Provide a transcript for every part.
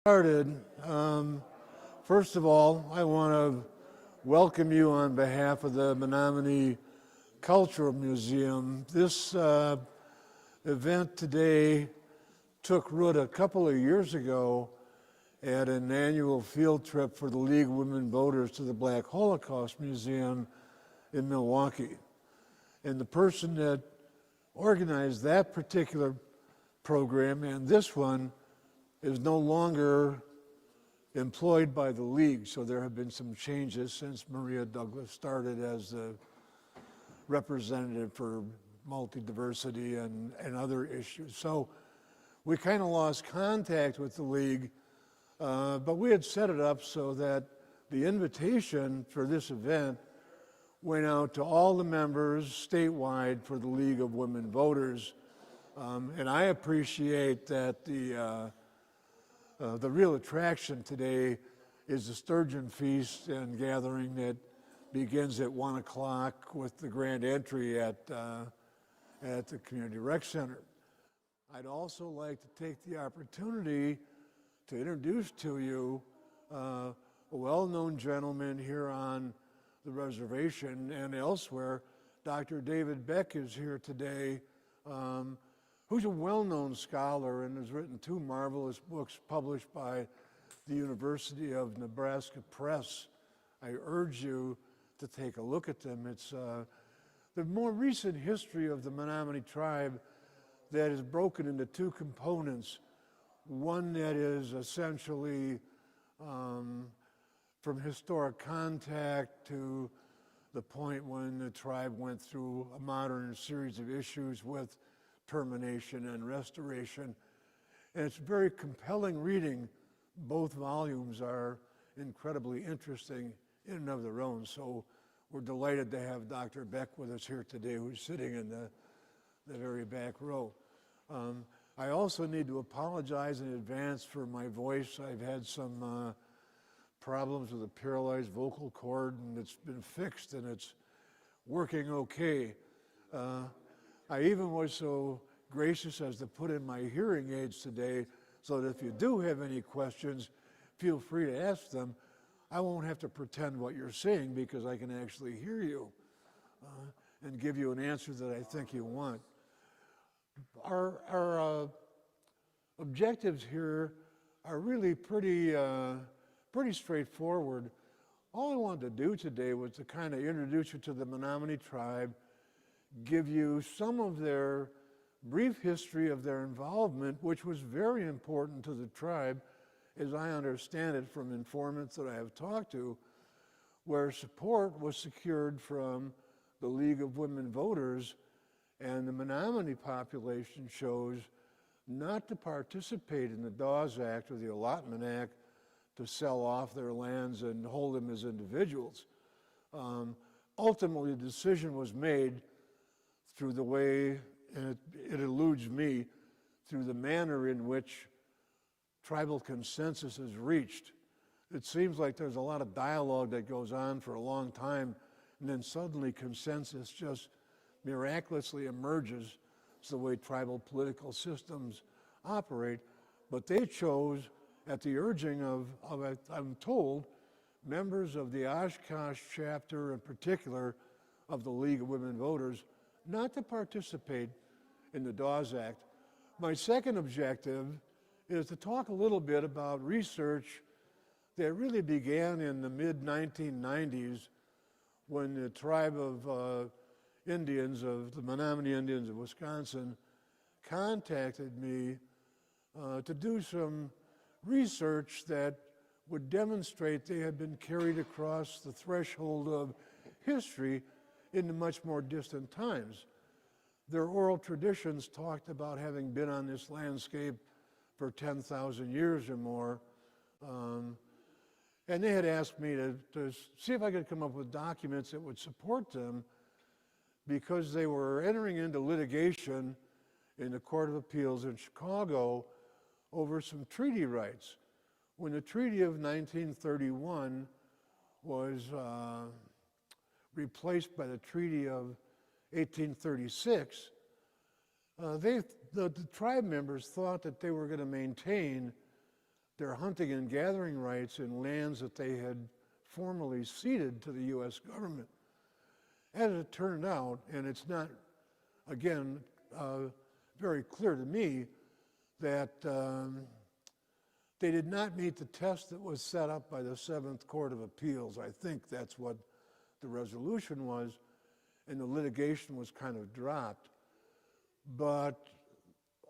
Started. First of all, I want to welcome you on behalf of the Menominee Cultural Museum. This event today took root a couple of years ago at an annual field trip for the League of Women Voters to the Black Holocaust Museum in Milwaukee. And the person that organized that particular program and this one is no longer employed by the League, so there have been some changes since Maria Douglas started as the representative for multi-diversity and other issues. So we kind of lost contact with the League, but we had set it up so that the invitation for this event went out to all the members statewide for the League of Women Voters. And I appreciate that the real attraction today is the Sturgeon Feast and gathering that begins at 1 o'clock with the grand entry at the Community Rec Center. I'd also like to take the opportunity to introduce to you a well-known gentleman here on the reservation and elsewhere. Dr. David Beck is here today, who's a well-known scholar and has written 2 marvelous books published by the University of Nebraska Press. I urge you to take a look at them. It's the more recent history of the Menominee tribe that is broken into 2 components. One that is essentially from historic contact to the point when the tribe went through a modern series of issues with termination and restoration. And it's very compelling reading. Both volumes are incredibly interesting in and of their own. So we're delighted to have Dr. Beck with us here today, who's sitting in the very back row. I also need to apologize in advance for my voice. I've had some problems with a paralyzed vocal cord, and it's been fixed, and it's working okay. I even was so gracious as to put in my hearing aids today so that if you do have any questions, feel free to ask them. I won't have to pretend what you're saying because I can actually hear you and give you an answer that I think you want. Our objectives here are really pretty straightforward. All I wanted to do today was to kind of introduce you to the Menominee tribe, give you some of their brief history of their involvement, which was very important to the tribe, as I understand it from informants that I have talked to, where support was secured from the League of Women Voters, and the Menominee population chose not to participate in the Dawes Act or the Allotment Act to sell off their lands and hold them as individuals. Ultimately, the decision was made through the way, and it eludes me, through the manner in which tribal consensus is reached. It seems like there's a lot of dialogue that goes on for a long time, and then suddenly consensus just miraculously emerges. It's the way tribal political systems operate. But they chose, at the urging of I'm told, members of the Oshkosh chapter in particular of the League of Women Voters, not to participate in the Dawes Act. My second objective is to talk a little bit about research that really began in the mid-1990s when the tribe of Indians, of the Menominee Indians of Wisconsin, contacted me to do some research that would demonstrate they had been carried across the threshold of history into much more distant times. Their oral traditions talked about having been on this landscape for 10,000 years or more. And they had asked me to see if I could come up with documents that would support them, because they were entering into litigation in the Court of Appeals in Chicago over some treaty rights. When the Treaty of 1931 was replaced by the Treaty of 1836, the tribe members thought that they were going to maintain their hunting and gathering rights in lands that they had formerly ceded to the U.S. government. As it turned out, and it's not, again, very clear to me that they did not meet the test that was set up by the Seventh Court of Appeals. I think that's what the resolution was, and the litigation was kind of dropped. But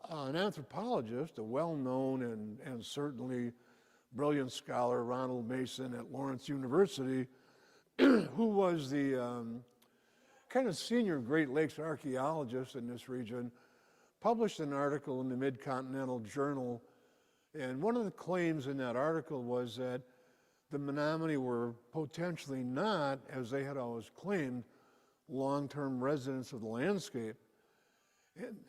an anthropologist, a well-known and certainly brilliant scholar, Ronald Mason at Lawrence University, who was the kind of senior Great Lakes archaeologist in this region, published an article in the Mid-Continental Journal, and one of the claims in that article was that the Menominee were potentially not, as they had always claimed, long-term residents of the landscape,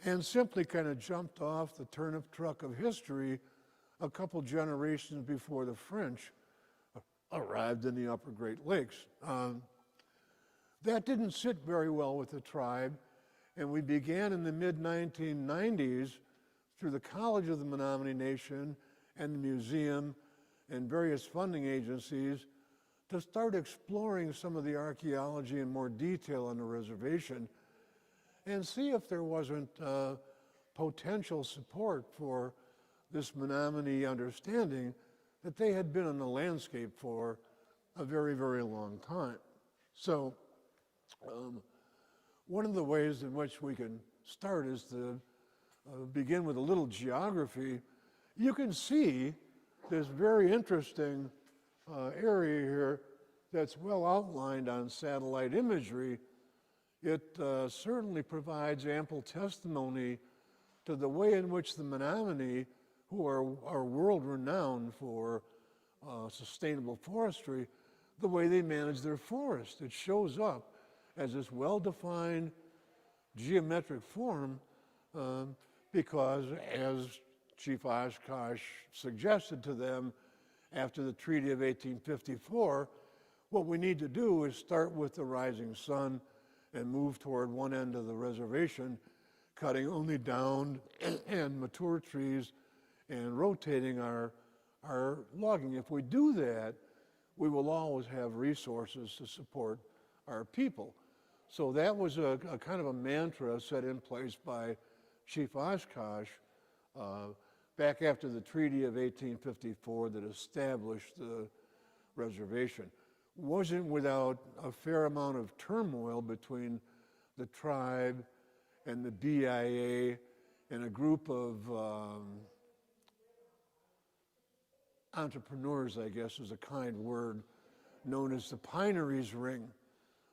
and simply kind of jumped off the turnip truck of history a couple generations before the French arrived in the upper Great Lakes. That didn't sit very well with the tribe, and we began in the mid-1990s through the College of the Menominee Nation and the museum and various funding agencies to start exploring some of the archaeology in more detail on the reservation and see if there wasn't potential support for this Menominee understanding that they had been on the landscape for a very, very long time. So one of the ways in which we can start is to begin with a little geography. You can see this very interesting area here that's well outlined on satellite imagery. It certainly provides ample testimony to the way in which the Menominee, who are world-renowned for sustainable forestry, the way they manage their forest. It shows up as this well-defined geometric form because, as Chief Oshkosh suggested to them after the Treaty of 1854, what we need to do is start with the rising sun and move toward one end of the reservation, cutting only down and mature trees and rotating our logging. If we do that, we will always have resources to support our people. So that was a kind of a mantra set in place by Chief Oshkosh back after the Treaty of 1854 that established the reservation. Wasn't without a fair amount of turmoil between the tribe and the BIA and a group of entrepreneurs, I guess is a kind word, known as the Pineries Ring,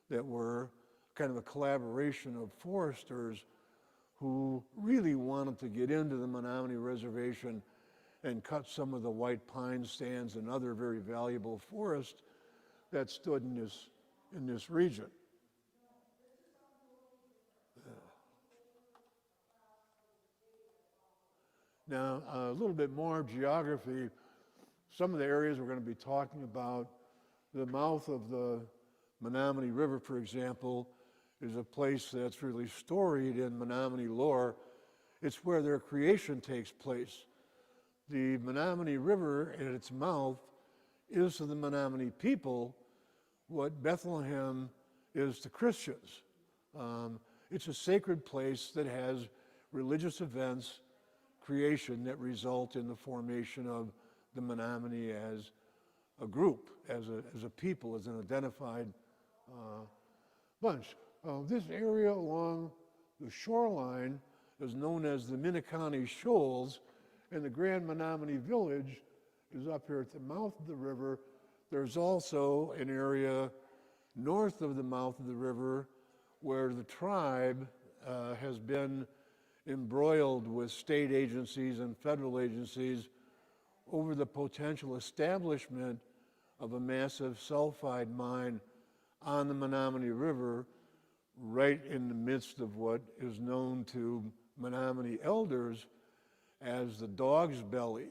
that were kind of a collaboration of foresters who really wanted to get into the Menominee Reservation and cut some of the white pine stands and other very valuable forests that stood in this region. Now, a little bit more geography. Some of the areas we're going to be talking about, the mouth of the Menominee River, for example, is a place that's really storied in Menominee lore. It's where their creation takes place. The Menominee River at its mouth is to the Menominee people what Bethlehem is to Christians. It's a sacred place that has religious events, creation that result in the formation of the Menominee as a group, as a people, as an identified bunch. This area along the shoreline is known as the Menominee Shoals, and the Grand Menominee Village is up here at the mouth of the river. There's also an area north of the mouth of the river where the tribe has been embroiled with state agencies and federal agencies over the potential establishment of a massive sulfide mine on the Menominee River right in the midst of what is known to Menominee elders as the Dog's Belly.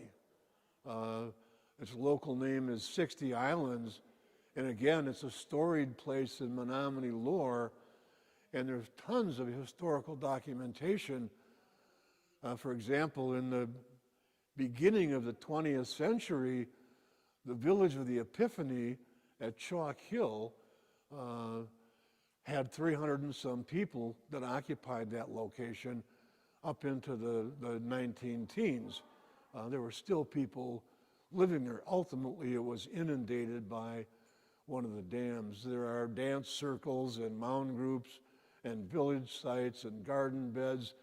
Its local name is 60 Islands, and again, it's a storied place in Menominee lore, and there's tons of historical documentation. For example, in the beginning of the 20th century, the village of the Epiphany at Chalk Hill had 300 and some people that occupied that location up into the 19 teens. There were still people living there. Ultimately, it was inundated by one of the dams. There are dance circles and mound groups and village sites and garden beds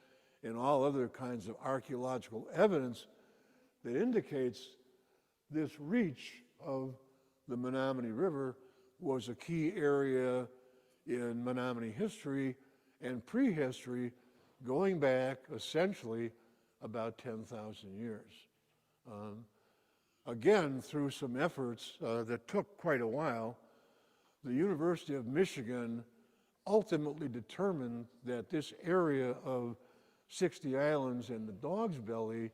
and all other kinds of archaeological evidence that indicates this reach of the Menominee River was a key area in Menominee history and prehistory going back essentially about 10,000 years. Again, through some efforts that took quite a while, the University of Michigan ultimately determined that this area of 60 Islands and the Dog's Belly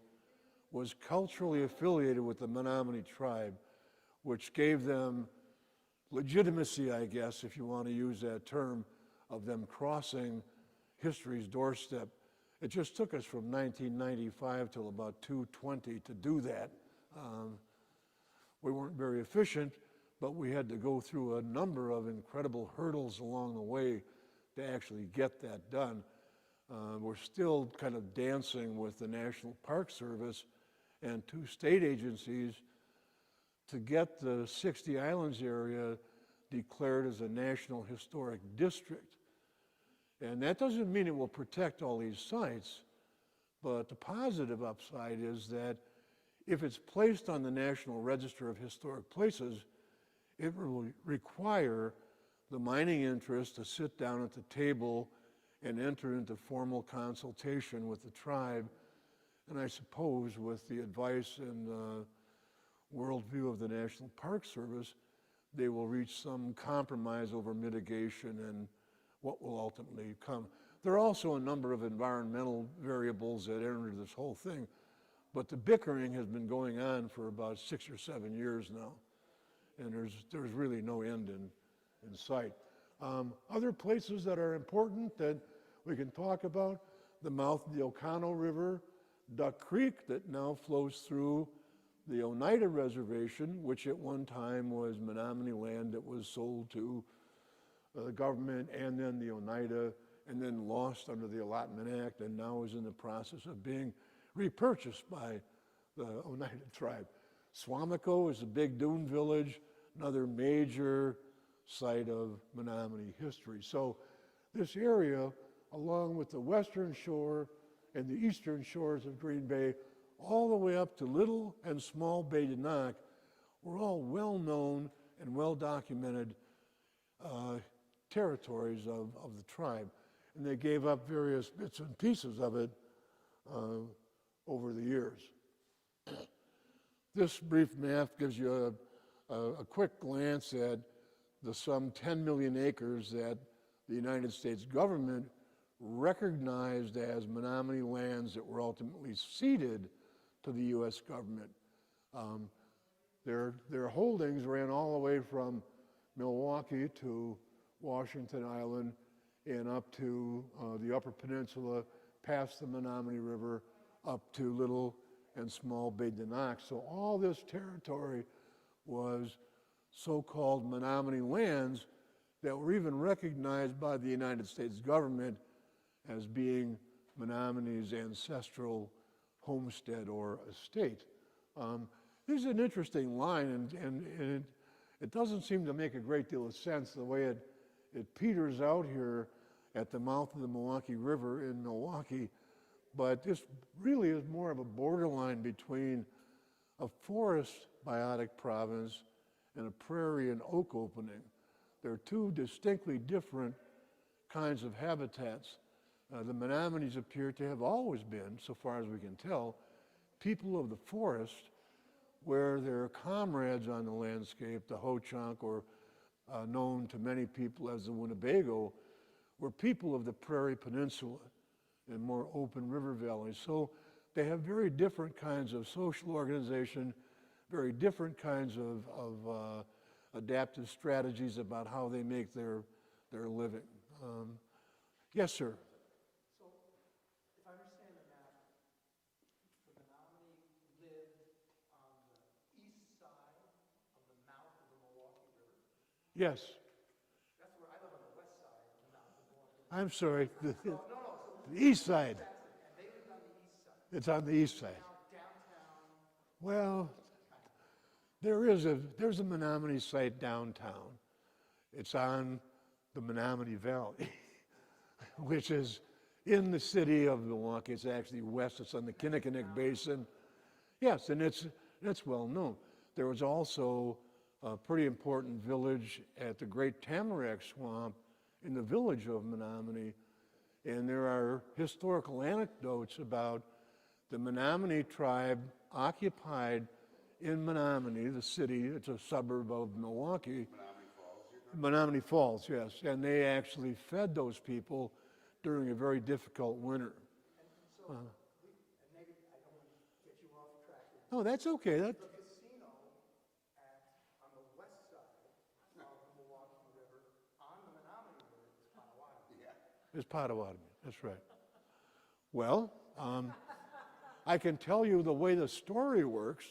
was culturally affiliated with the Menominee tribe, which gave them legitimacy, I guess, if you want to use that term, of them crossing history's doorstep. It just took us from 1995 till about 220 to do that. We weren't very efficient, but we had to go through a number of incredible hurdles along the way to actually get that done. We're still kind of dancing with the National Park Service and two state agencies to get the 60 Islands area declared as a National Historic District. And that doesn't mean it will protect all these sites, but the positive upside is that if it's placed on the National Register of Historic Places, it will require the mining interest to sit down at the table and enter into formal consultation with the tribe, and I suppose with the advice and worldview of the National Park Service, they will reach some compromise over mitigation and what will ultimately come. There are also a number of environmental variables that enter this whole thing, but the bickering has been going on for about 6 or 7 years now, and there's really no end in sight. Other places that are important that we can talk about, the mouth of the Oconto River, Duck Creek that now flows through the Oneida Reservation, which at one time was Menominee land that was sold to the government and then the Oneida, and then lost under the Allotment Act, and now is in the process of being repurchased by the Oneida tribe. Swamico is a big dune village, another major site of Menominee history. So this area, along with the western shore and the eastern shores of Green Bay, all the way up to Little and Small Bay de Noc, were all well-known and well-documented territories of the tribe. And they gave up various bits and pieces of it over the years. This brief map gives you a quick glance at the some 10 million acres that the United States government recognized as Menominee lands that were ultimately ceded to the U.S. government. Their holdings ran all the way from Milwaukee to Washington Island and up to the Upper Peninsula, past the Menominee River, up to Little and Small Bay de Noc. So all this territory was so-called Menominee lands that were even recognized by the United States government as being Menominee's ancestral homestead or estate. This is an interesting line, and it doesn't seem to make a great deal of sense the way it peters out here at the mouth of the Milwaukee River in Milwaukee, but this really is more of a borderline between a forest biotic province and a prairie and oak opening. They're two distinctly different kinds of habitats. The Menominees appear to have always been, so far as we can tell, people of the forest, where their comrades on the landscape, the Ho-Chunk, or known to many people as the Winnebago, were people of the Prairie Peninsula and more open river valleys. So they have very different kinds of social organization, very different kinds of adaptive strategies about how they make their living. Yes, sir. So, if I understand the map, the Menominee lived Yes. That's where I live on the west side of Milwaukee. I'm sorry. No, The east side. and they lived on the east side. It's on the east side. Now downtown, Well, there's a Menominee site downtown. It's on the Menominee Valley, which is in the city of Milwaukee. It's actually west. It's on the Kinnickinnick Basin. Yes, and it's well known. There was also a pretty important village at the Great Tamarack Swamp in the village of Menominee, and there are historical anecdotes about the Menominee tribe occupied in Menominee, the city. It's a suburb of Milwaukee. Menominee Falls, yes, and they actually fed those people during a very difficult winter. and maybe I don't want to get you off track here. Oh, that's okay. The casino on the west side of the Milwaukee River, on the Menominee River, is Potawatomi. It's Potawatomi. That's right. Well, I can tell you the way the story works.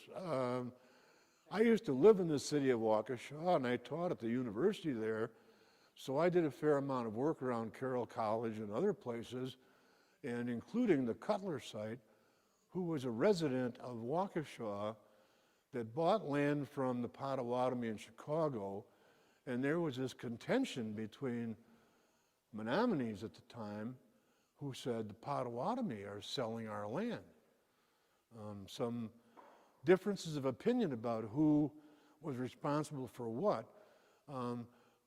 I used to live in the city of Waukesha, and I taught at the university there, so I did a fair amount of work around Carroll College and other places, and including the Cutler site, who was a resident of Waukesha that bought land from the Potawatomi in Chicago, and there was this contention between Menominees at the time who said the Potawatomi are selling our land. Some differences of opinion about who was responsible for what,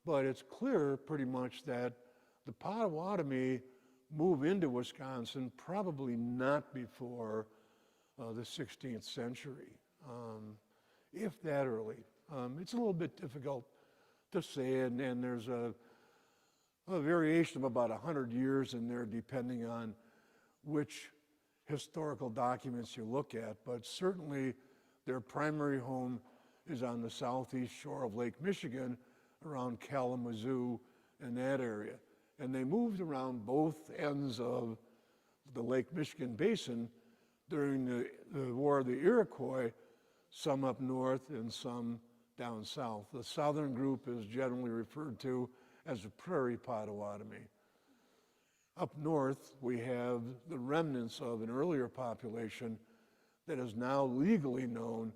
but it's clear pretty much that the Potawatomi move into Wisconsin probably not before the 16th century, if that early. It's a little bit difficult to say, and there's a variation of about 100 years in there depending on which historical documents you look at, but certainly their primary home is on the southeast shore of Lake Michigan, around Kalamazoo and that area. And they moved around both ends of the Lake Michigan basin during the War of the Iroquois, some up north and some down south. The southern group is generally referred to as the Prairie Potawatomi. Up north, we have the remnants of an earlier population that is now legally known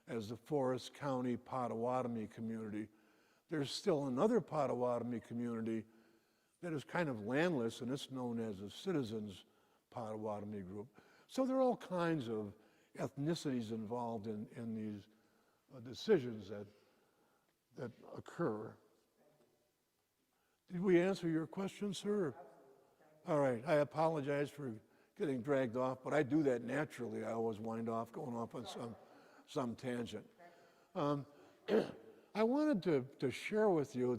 as the Forest County Potawatomi community. There's still another Potawatomi community that is kind of landless, and it's known as the Citizens Potawatomi group. So there are all kinds of ethnicities involved in these decisions that occur. Did we answer your question, sir? All right, I apologize for getting dragged off, but I do that naturally. I always wind off going off on some tangent. I wanted to share with you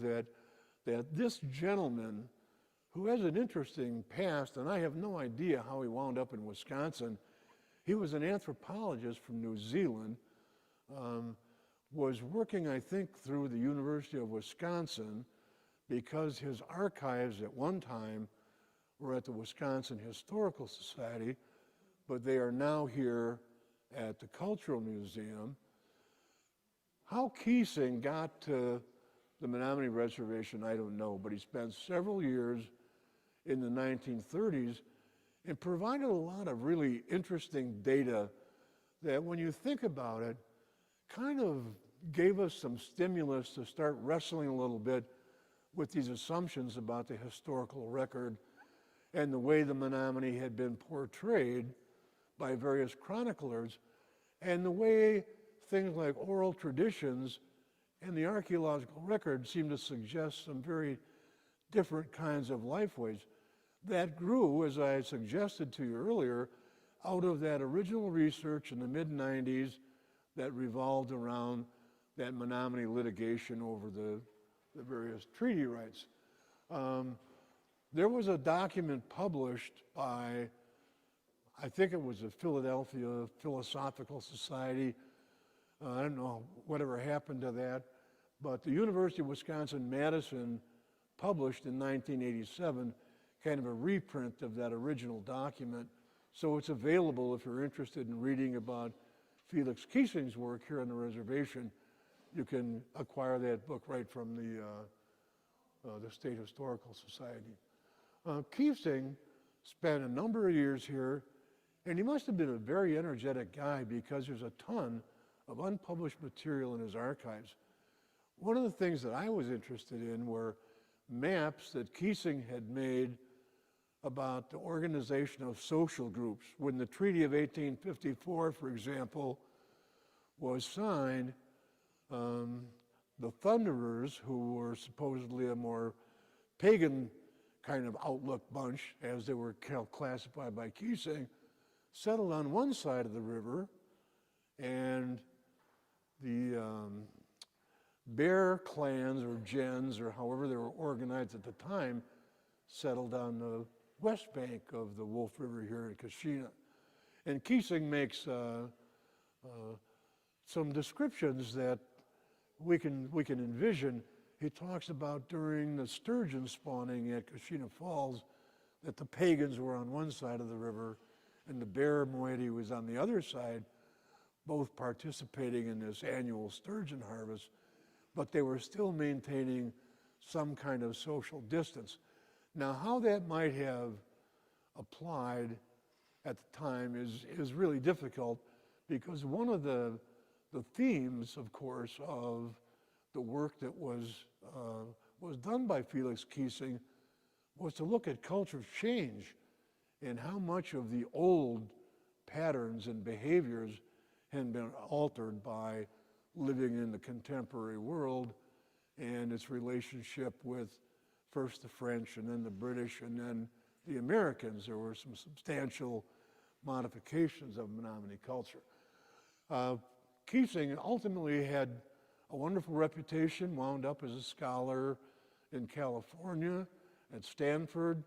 that this gentleman, who has an interesting past, and I have no idea how he wound up in Wisconsin. He was an anthropologist from New Zealand, was working, I think, through the University of Wisconsin because his archives at one time were at the Wisconsin Historical Society, but they are now here at the Cultural Museum. How Keesing got to the Menominee Reservation, I don't know, but he spent several years in the 1930s and provided a lot of really interesting data that, when you think about it, kind of gave us some stimulus to start wrestling a little bit with these assumptions about the historical record and the way the Menominee had been portrayed by various chroniclers, and the way things like oral traditions and the archaeological record seem to suggest some very different kinds of lifeways. That grew, as I suggested to you earlier, out of that original research in the mid-90s that revolved around that Menominee litigation over the various treaty rights. There was a document published by, I think it was the Philadelphia Philosophical Society. I don't know whatever happened to that, but the University of Wisconsin-Madison published in 1987 kind of a reprint of that original document. So it's available if you're interested in reading about Felix Keesing's work here on the reservation. you can acquire that book right from the State Historical Society. Keesing spent a number of years here, and he must have been a very energetic guy because there's a ton of unpublished material in his archives. One of the things that I was interested in were maps that Keesing had made about the organization of social groups. When the Treaty of 1854, for example, was signed, the Thunderers, who were supposedly a more pagan kind of outlook bunch, as they were classified by Keesing, settled on one side of the river, and the Bear clans or gens, or however they were organized at the time, settled on the west bank of the Wolf River here in Kashina. And Keesing makes some descriptions that we can envision. He talks about during the sturgeon spawning at Kashina Falls that the pagans were on one side of the river and the bear moiety was on the other side, both participating in this annual sturgeon harvest, but they were still maintaining some kind of social distance. Now, how that might have applied at the time is really difficult, because one of the themes, of course, of the work that was done by Felix Keesing was to look at culture change and how much of the old patterns and behaviors had been altered by living in the contemporary world and its relationship with first the French and then the British and then the Americans. There were some substantial modifications of Menominee culture. Keesing ultimately had a wonderful reputation, wound up as a scholar in California, at Stanford.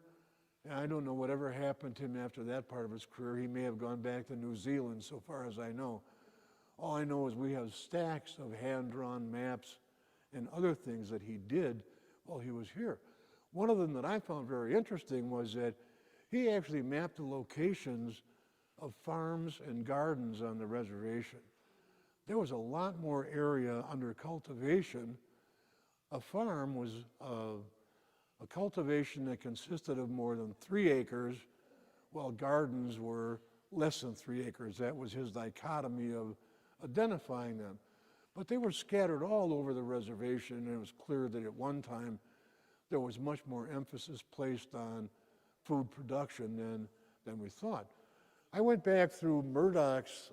And I don't know whatever happened to him after that part of his career. He may have gone back to New Zealand, so far as I know. All I know is we have stacks of hand-drawn maps and other things that he did while he was here. One of them that I found very interesting was that he actually mapped the locations of farms and gardens on the reservation. There was a lot more area under cultivation. A farm was a cultivation that consisted of more than 3 acres, while gardens were less than 3 acres. That was his dichotomy of identifying them. But they were scattered all over the reservation, and it was clear that at one time there was much more emphasis placed on food production than we thought. I went back through Murdoch's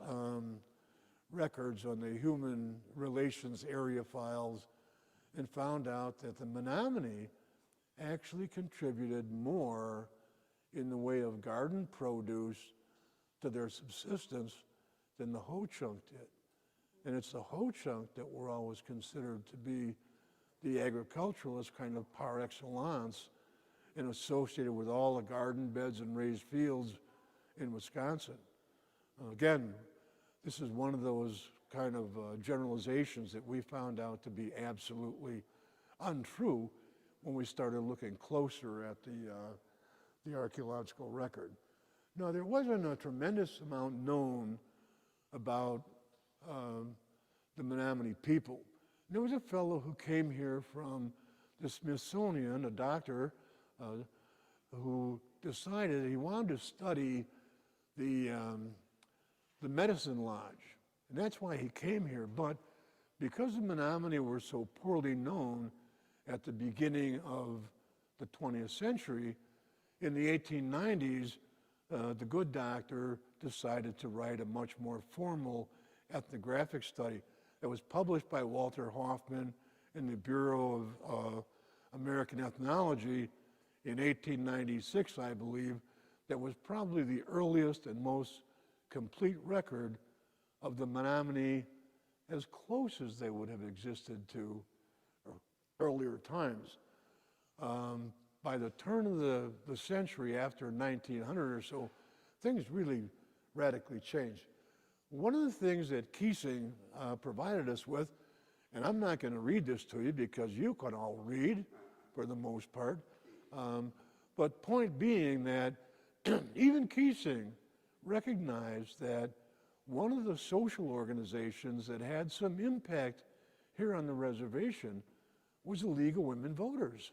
records on the human relations area files and found out that the Menominee actually contributed more in the way of garden produce to their subsistence than the Ho-Chunk did. And it's the Ho-Chunk that were always considered to be the agriculturalist kind of par excellence and associated with all the garden beds and raised fields in Wisconsin. Again, this is one of those kind of generalizations that we found out to be absolutely untrue when we started looking closer at the archaeological record. Now, there wasn't a tremendous amount known about the Menominee people. There was a fellow who came here from the Smithsonian, a doctor, who decided he wanted to study the medicine lodge. And that's why he came here. But because the Menominee were so poorly known at the beginning of the 20th century, in the 1890s, the good doctor decided to write a much more formal ethnographic study that was published by Walter Hoffman in the Bureau of American Ethnology in 1896, I believe, that was probably the earliest and most complete record of the Menominee as close as they would have existed to earlier times. By the turn of the century, after 1900 or so, things really radically changed. One of the things that Keesing provided us with, and I'm not going to read this to you because you can all read for the most part, but point being that even Keesing recognized that one of the social organizations that had some impact here on the reservation was the League of Women Voters.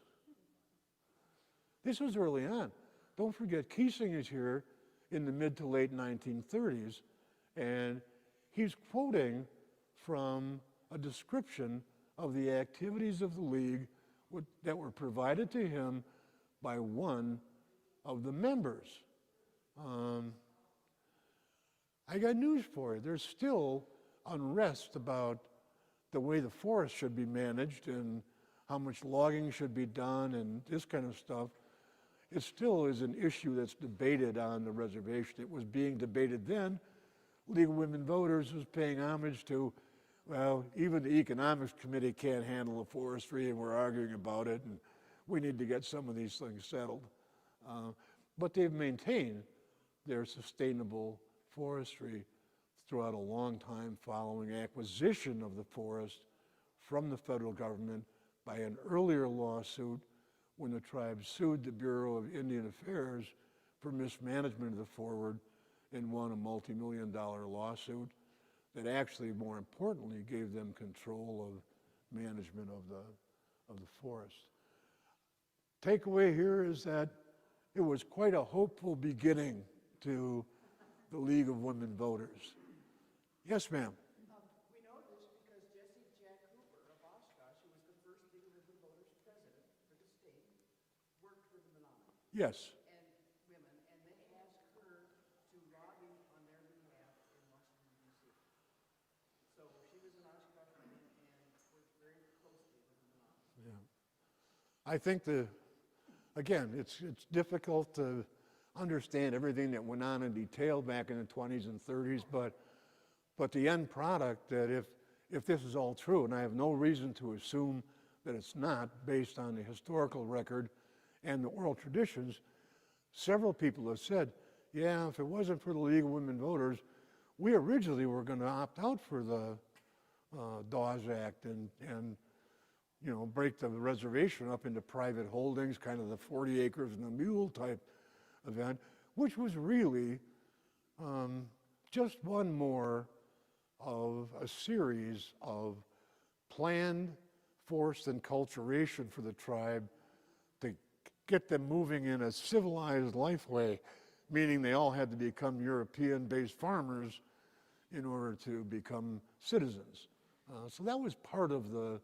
This was early on. Don't forget, Keesing is here in the mid to late 1930s, and he's quoting from a description of the activities of the League that were provided to him by one of the members. I got news for you. There's still unrest about the way the forest should be managed and how much logging should be done and this kind of stuff. It still is an issue that's debated on the reservation. It was being debated then. League of Women Voters was paying homage to, well, even the Economics Committee can't handle the forestry, and we're arguing about it, and we need to get some of these things settled. But they've maintained their sustainable forestry throughout a long time following acquisition of the forest from the federal government by an earlier lawsuit when the tribe sued the Bureau of Indian Affairs for mismanagement of the forest and won a multi-million-dollar lawsuit that actually, more importantly, gave them control of management of the forest. Takeaway here is that it was quite a hopeful beginning to the League of Women Voters. Yes, ma'am. We know this because Jessie Jack Hooper of Oshkosh, who was the first League of Women Voters president for the state, worked for the Menominee Yes. and women, and they asked her to lobby on their behalf in Washington, D.C. So she was an Oshkosh woman and worked very closely with the Menominee. Yeah. I think again, it's difficult to understand everything that went on in detail back in the 20s and 30s, but the end product, that if this is all true, and I have no reason to assume that it's not based on the historical record and the oral traditions, several people have said, yeah, if it wasn't for the League of Women Voters, we originally were going to opt out for the Dawes Act and break the reservation up into private holdings, kind of the 40 acres and a mule type event, which was really just one more of a series of planned forced enculturation for the tribe to get them moving in a civilized life way, meaning they all had to become European-based farmers in order to become citizens. So that was part of the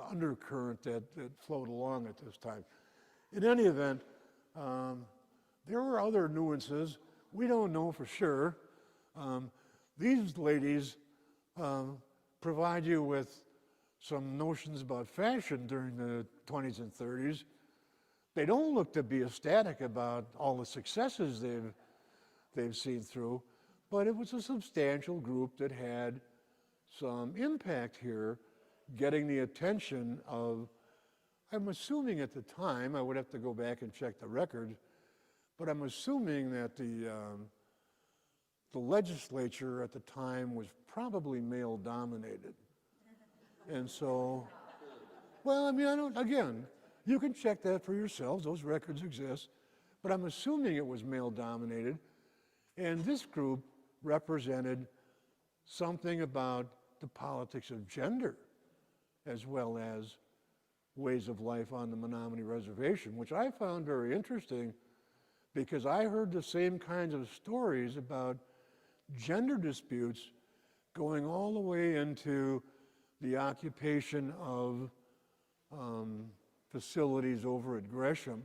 undercurrent that flowed along at this time. In any event, there were other nuances. We don't know for sure. These ladies provide you with some notions about fashion during the 20s and 30s. They don't look to be ecstatic about all the successes they've seen through, but it was a substantial group that had some impact here, getting the attention of, I'm assuming at the time, I would have to go back and check the record, but I'm assuming that the legislature at the time was probably male dominated. And so, well, I mean, again, you can check that for yourselves, those records exist, but I'm assuming it was male dominated. And this group represented something about the politics of gender as well as ways of life on the Menominee Reservation, which I found very interesting because I heard the same kinds of stories about gender disputes going all the way into the occupation of facilities over at Gresham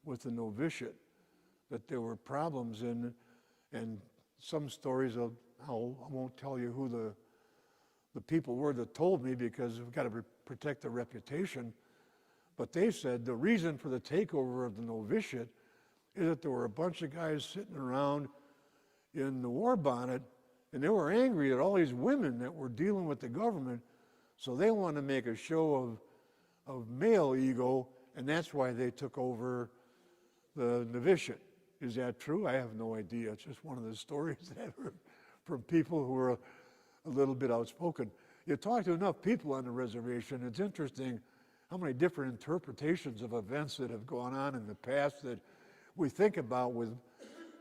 with the novitiate, that there were problems in, and some stories of how, I won't tell you who the people were that told me because we've got to protect their reputation, but they said the reason for the takeover of the novitiate is that there were a bunch of guys sitting around in the war bonnet and they were angry at all these women that were dealing with the government, so they wanted to make a show of male ego, and that's why they took over the novitiate. Is that true? I have no idea. It's just one of the stories that I've heard from people who are a little bit outspoken. You talk to enough people on the reservation, it's interesting how many different interpretations of events that have gone on in the past that we think about with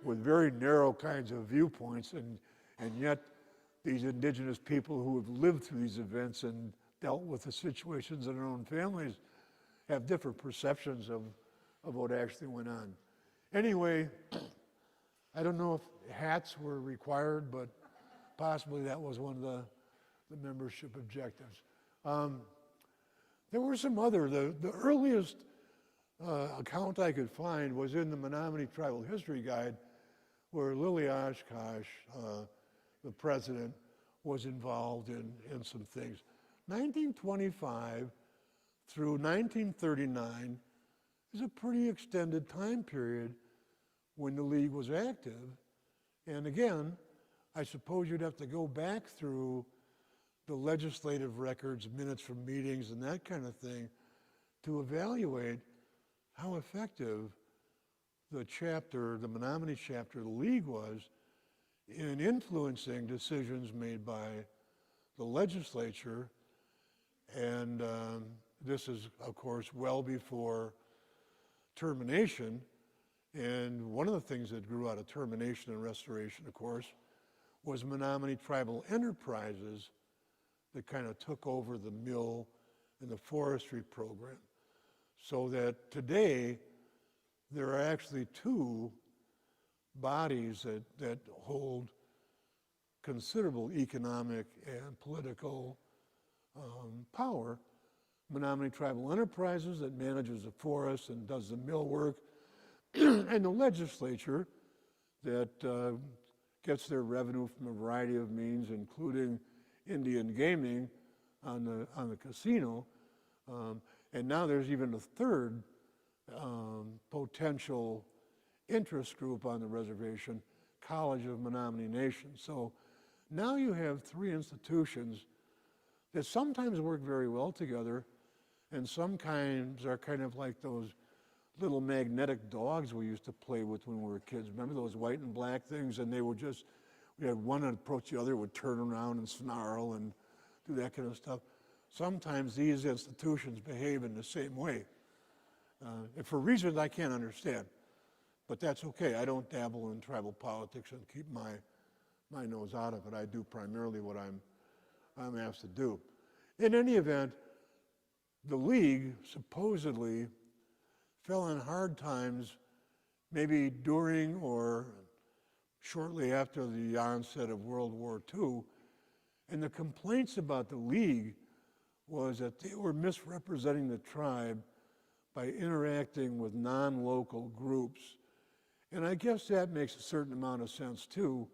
very narrow kinds of viewpoints, and yet these indigenous people who have lived through these events, and dealt with the situations in their own families have different perceptions of what actually went on. Anyway, I don't know if hats were required, but possibly that was one of the membership objectives. There were some other, the earliest account I could find was in the Menominee Tribal History Guide, where Lily Oshkosh, the president, was involved in some things. 1925 through 1939 is a pretty extended time period when the League was active. And again, I suppose you'd have to go back through the legislative records, minutes from meetings, and that kind of thing to evaluate how effective the chapter, the Menominee chapter of the League was in influencing decisions made by the legislature. And this is, of course, well before termination. And one of the things that grew out of termination and restoration, of course, was Menominee Tribal Enterprises that kind of took over the mill and the forestry program. So that today, there are actually two bodies that hold considerable economic and political power. Menominee Tribal Enterprises that manages the forest and does the mill work, and the legislature that gets their revenue from a variety of means, including Indian gaming on the casino. And now there's even a third potential interest group on the reservation, College of Menominee Nation. So now you have three institutions that sometimes work very well together, and sometimes are kind of like those little magnetic dogs we used to play with when we were kids. Remember those white and black things? And they would just, we had one approach the other, would turn around and snarl and do that kind of stuff. Sometimes these institutions behave in the same way, and for reasons I can't understand. But that's okay. I don't dabble in tribal politics and keep my nose out of it. I do primarily what I'm asked to do. In any event, the League supposedly fell on hard times, maybe during or shortly after the onset of World War II, and the complaints about the League was that they were misrepresenting the tribe by interacting with non-local groups. And I guess that makes a certain amount of sense too,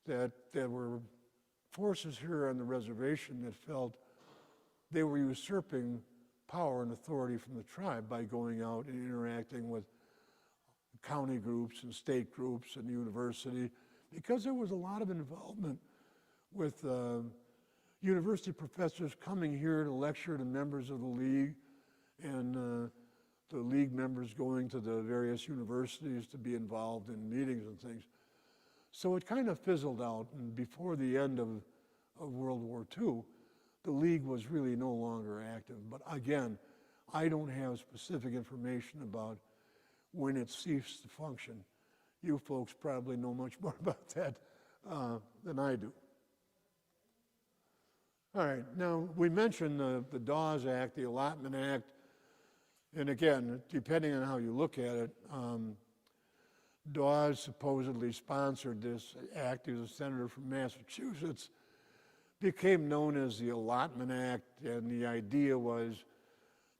that there were forces here on the reservation that felt they were usurping power and authority from the tribe by going out and interacting with county groups and state groups and the university, because there was a lot of involvement with university professors coming here to lecture to members of the League, and the League members going to the various universities to be involved in meetings and things. So it kind of fizzled out, and before the end of World War II, the League was really no longer active. But again, I don't have specific information about when it ceased to function. You folks probably know much more about that than I do. All right, now we mentioned the Dawes Act, the Allotment Act, and again, depending on how you look at it, Dawes supposedly sponsored this act. He was a senator from Massachusetts. Became known as the Allotment Act, and the idea was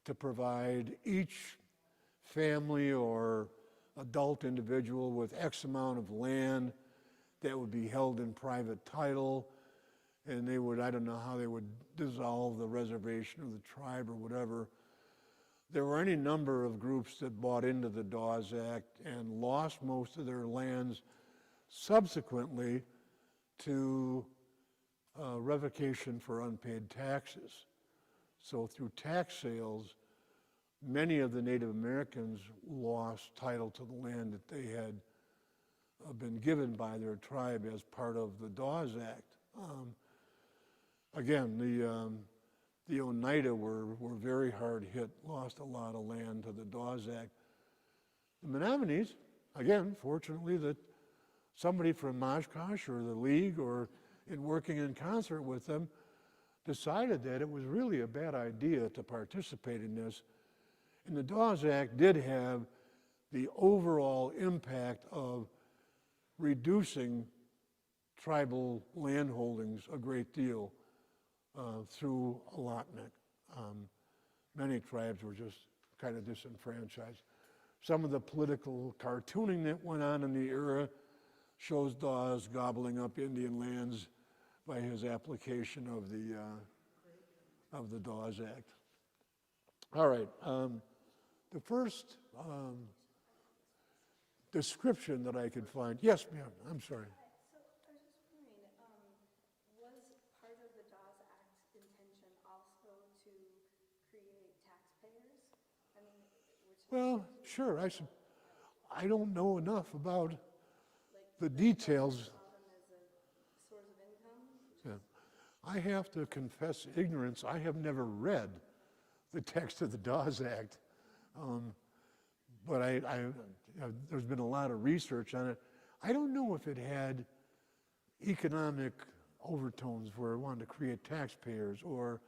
to provide each family or adult individual with X amount of land that would be held in private title, and they would, I don't know how they would dissolve the reservation or the tribe or whatever. There were any number of groups that bought into the Dawes Act and lost most of their lands subsequently to revocation for unpaid taxes. So through tax sales, many of the Native Americans lost title to the land that they had been given by their tribe as part of the Dawes Act. Again, the Oneida were very hard hit, lost a lot of land to the Dawes Act. The Menominees, again, fortunately that somebody from Oshkosh or the League or in working in concert with them decided that it was really a bad idea to participate in this. And the Dawes Act did have the overall impact of reducing tribal land holdings a great deal through allotment. Many tribes were just kind of disenfranchised. Some of the political cartooning that went on in the era shows Dawes gobbling up Indian lands by his application of the Dawes Act. All right, the first description that I could find. Yes, ma'am, I'm sorry. So I was just wondering, was part of the Dawes Act's intention also to create taxpayers? I mean, which Well, sure, I don't know enough about the details. saw them as a source of income? Yeah. I have to confess ignorance. I have never read the text of the Dawes Act, but there's been a lot of research on it. I don't know if it had economic overtones where it wanted to create taxpayers or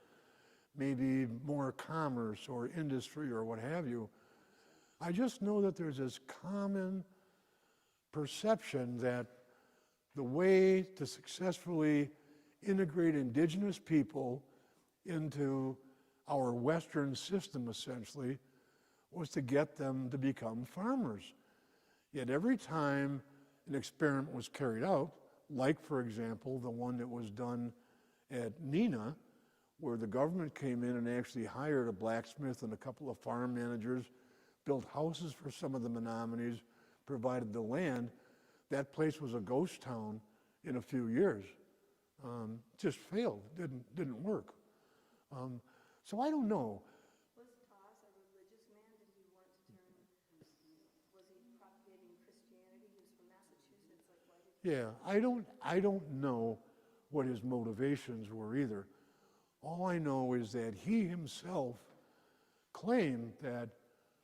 maybe more commerce or industry or what have you. I just know that there's this common perception that the way to successfully integrate indigenous people into our Western system, essentially, was to get them to become farmers. Yet every time an experiment was carried out, like, for example, the one that was done at Neenah, where the government came in and actually hired a blacksmith and a couple of farm managers, built houses for some of the Menominees, provided the land, that place was a ghost town in a few years. Just failed, didn't work. So I don't know. Was Dawes a religious man? Did he want to turn, was he propagating Christianity? He was from Massachusetts, like why did Yeah, I don't know what his motivations were either. All I know is that he himself claimed that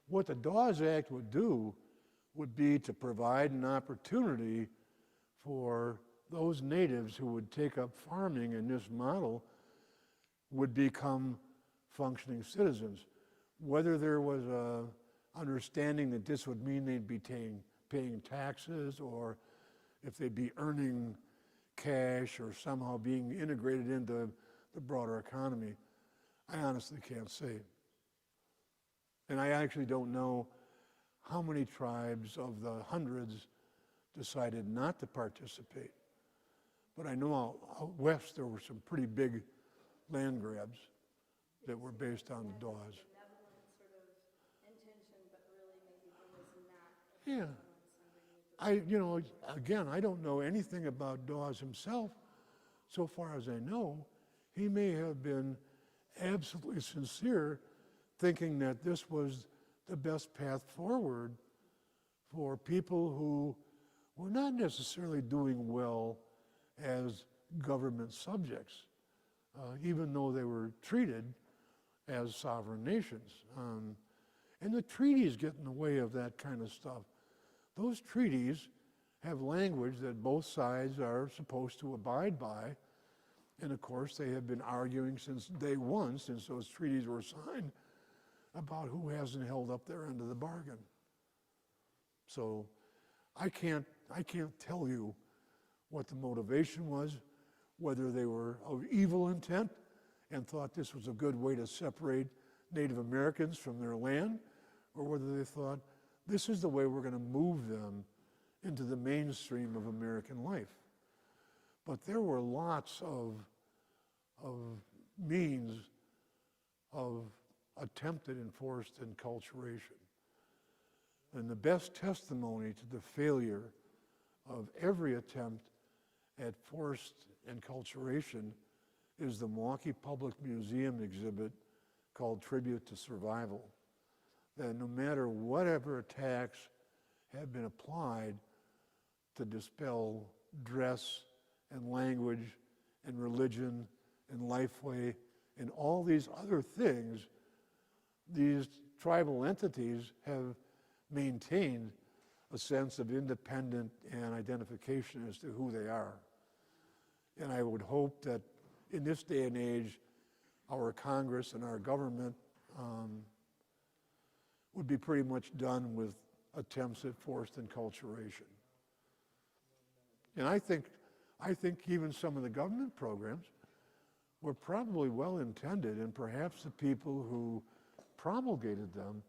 what the Dawes Act would do would be to provide an opportunity for those natives who would take up farming in this model would become functioning citizens. Whether there was a understanding that this would mean they'd be paying taxes, or if they'd be earning cash or somehow being integrated into the broader economy, I honestly can't say. And I actually don't know how many tribes of the hundreds decided not to participate. But I know out west there were some pretty big land grabs that were based on the Dawes. benevolent sort of intention, but really maybe there was not Yeah. Again, I don't know anything about Dawes himself. So far as I know, he may have been absolutely sincere, thinking that this was the best path forward for people who were not necessarily doing well as government subjects, even though they were treated as sovereign nations. And the treaties get in the way of that kind of stuff. Those treaties have language that both sides are supposed to abide by. And of course, they have been arguing since day one, since those treaties were signed, about who hasn't held up their end of the bargain. So I can't tell you what the motivation was, whether they were of evil intent and thought this was a good way to separate Native Americans from their land, or whether they thought this is the way we're going to move them into the mainstream of American life. But there were lots of means of attempted enforced enculturation. And the best testimony to the failure of every attempt at forced enculturation is the Milwaukee Public Museum exhibit called Tribute to Survival. That no matter whatever attacks have been applied to dispel dress and language and religion and lifeway and all these other things, these tribal entities have maintained a sense of independent and identification as to who they are. And I would hope that in this day and age, our Congress and our government would be pretty much done with attempts at forced enculturation. And I think even some of the government programs were probably well intended, and perhaps the people who promulgated them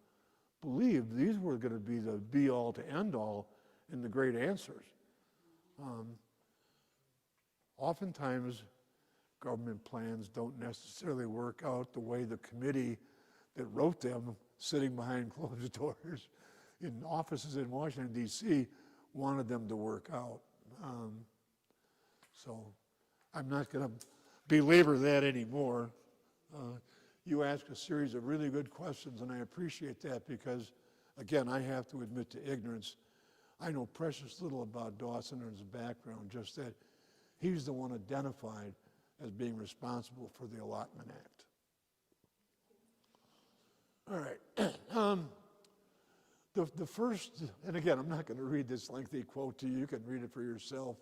believed these were going to be the be-all to end-all and the great answers. Oftentimes, government plans don't necessarily work out the way the committee that wrote them, sitting behind closed doors in offices in Washington, D.C., wanted them to work out. So I'm not going to belabor that anymore. You asked a series of really good questions, and I appreciate that because, again, I have to admit to ignorance. I know precious little about Dawson and his background, just that he's the one identified as being responsible for the Allotment Act. All right. The first, and again, I'm not going to read this lengthy quote to you. You can read it for yourself.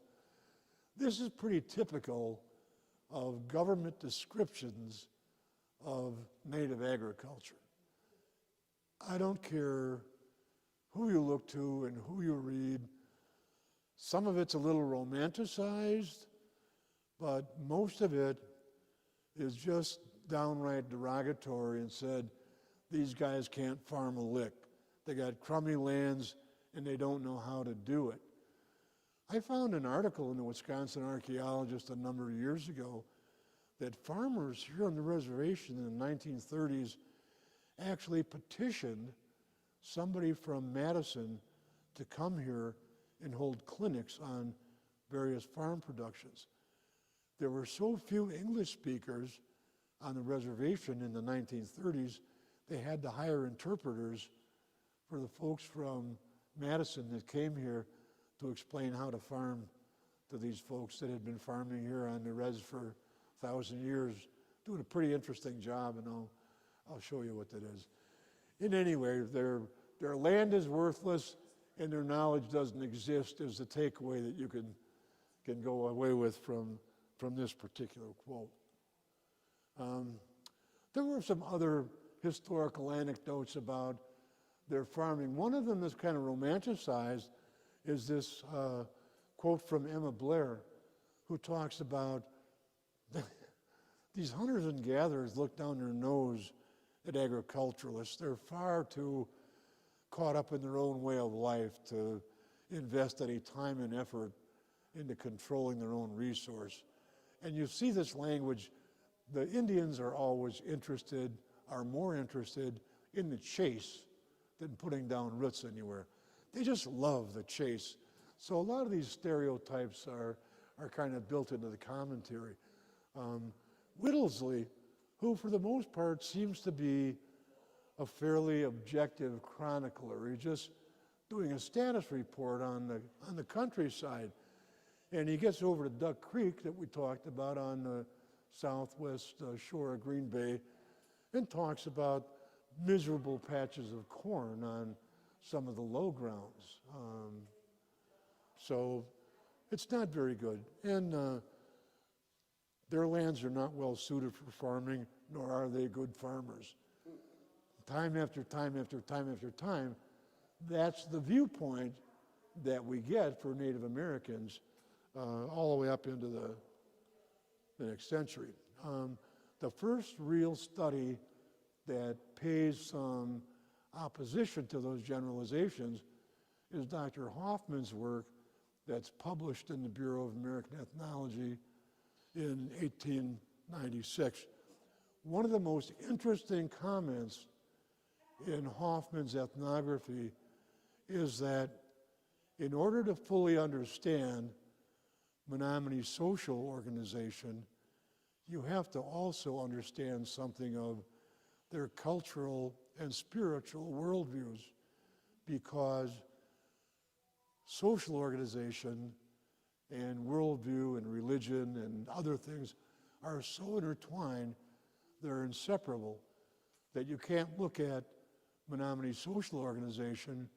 This is pretty typical of government descriptions of native agriculture. I don't care who you look to and who you read. Some of it's a little romanticized, but most of it is just downright derogatory and said, these guys can't farm a lick. They got crummy lands and they don't know how to do it. I found an article in the Wisconsin Archaeologist a number of years ago that farmers here on the reservation in the 1930s actually petitioned somebody from Madison to come here and hold clinics on various farm productions. There were so few English speakers on the reservation in the 1930s, they had to hire interpreters for the folks from Madison that came here to explain how to farm to these folks that had been farming here on the res for 1,000 years, doing a pretty interesting job, and I'll show you what that is. In any way, their land is worthless and their knowledge doesn't exist is the takeaway that you can go away with from this particular quote. There were some other historical anecdotes about their farming. One of them that's kind of romanticized is this quote from Emma Blair, who talks about these hunters and gatherers look down their nose at agriculturalists. They're far too caught up in their own way of life to invest any time and effort into controlling their own resource. And you see this language, the Indians are always interested, are more interested in the chase than putting down roots anywhere. They just love the chase. So a lot of these stereotypes are kind of built into the commentary. Whittlesley, who for the most part seems to be a fairly objective chronicler, he's just doing a status report on the countryside. And he gets over to Duck Creek that we talked about on the southwest shore of Green Bay and talks about miserable patches of corn on some of the low grounds. So it's not very good. And their lands are not well suited for farming, nor are they good farmers. Time after time after time after time, that's the viewpoint that we get for Native Americans all the way up into the next century. The first real study that pays some opposition to those generalizations is Dr. Hoffman's work that's published in the Bureau of American Ethnology in 1896. One of the most interesting comments in Hoffman's ethnography is that in order to fully understand Menominee social organization, you have to also understand something of their cultural and spiritual worldviews, because social organization and worldview and religion and other things are so intertwined, they're inseparable, that you can't look at Menominee social organization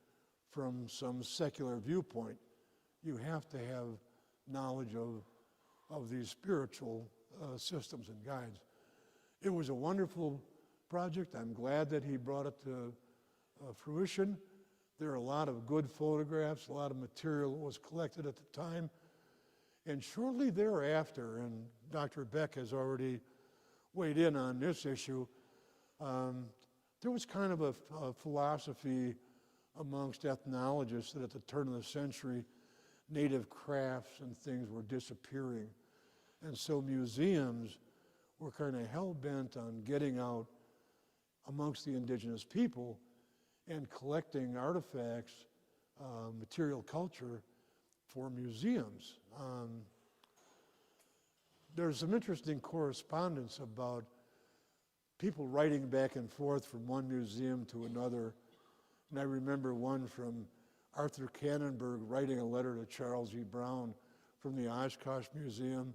from some secular viewpoint. You have to have knowledge of these spiritual systems and guides. It was a wonderful project. I'm glad that he brought it to fruition. There are a lot of good photographs, a lot of material was collected at the time. And shortly thereafter, and Dr. Beck has already weighed in on this issue, there was kind of a philosophy amongst ethnologists that at the turn of the century, native crafts and things were disappearing. And so museums were kind of hell-bent on getting out amongst the indigenous people and collecting artifacts, material culture for museums. There's some interesting correspondence about people writing back and forth from one museum to another. And I remember one from Arthur Cannonberg writing a letter to Charles E. Brown from the Oshkosh Museum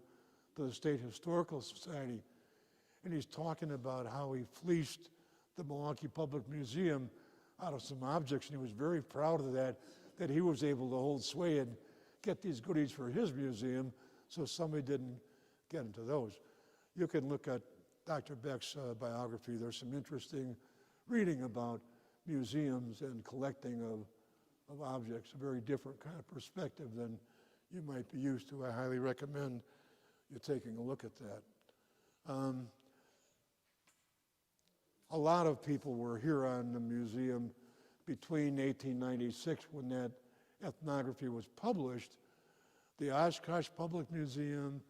to the State Historical Society. And he's talking about how he fleeced the Milwaukee Public Museum out of some objects, and he was very proud of that he was able to hold sway and get these goodies for his museum, so somebody didn't get into those. You can look at Dr. Beck's biography. There's some interesting reading about museums and collecting of objects, a very different kind of perspective than you might be used to. I highly recommend you taking a look at that. A lot of people were here on the museum between 1896, when that ethnography was published. The Oshkosh Public Museum,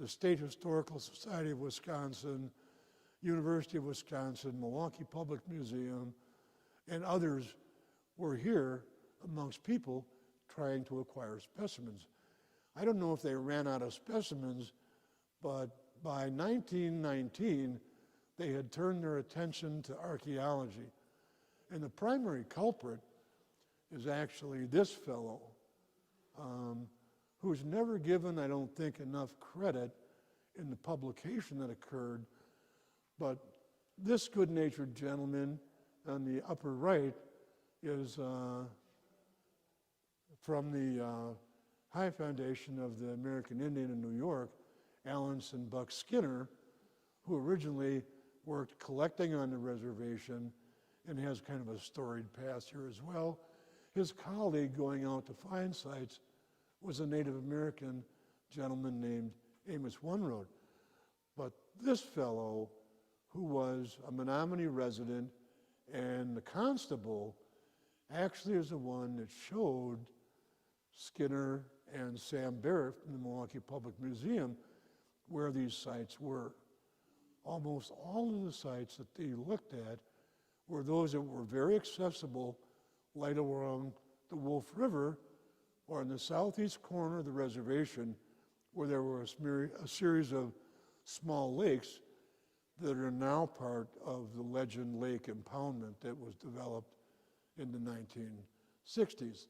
the State Historical Society of Wisconsin, University of Wisconsin, Milwaukee Public Museum, and others were here amongst people trying to acquire specimens. I don't know if they ran out of specimens, but by 1919, they had turned their attention to archaeology. And the primary culprit is actually this fellow, who's never given, I don't think, enough credit in the publication that occurred. But this good-natured gentleman on the upper right is from the High Foundation of the American Indian in New York, Alanson Buck Skinner, who originally worked collecting on the reservation and has kind of a storied past here as well. His colleague going out to find sites was a Native American gentleman named Amos Wunroad. But this fellow, who was a Menominee resident and the constable, actually is the one that showed Skinner and Sam Barrett from the Milwaukee Public Museum where these sites were. Almost all of the sites that they looked at were those that were very accessible right along the Wolf River or in the southeast corner of the reservation, where there were a series of small lakes that are now part of the Legend Lake impoundment that was developed in the 1960s.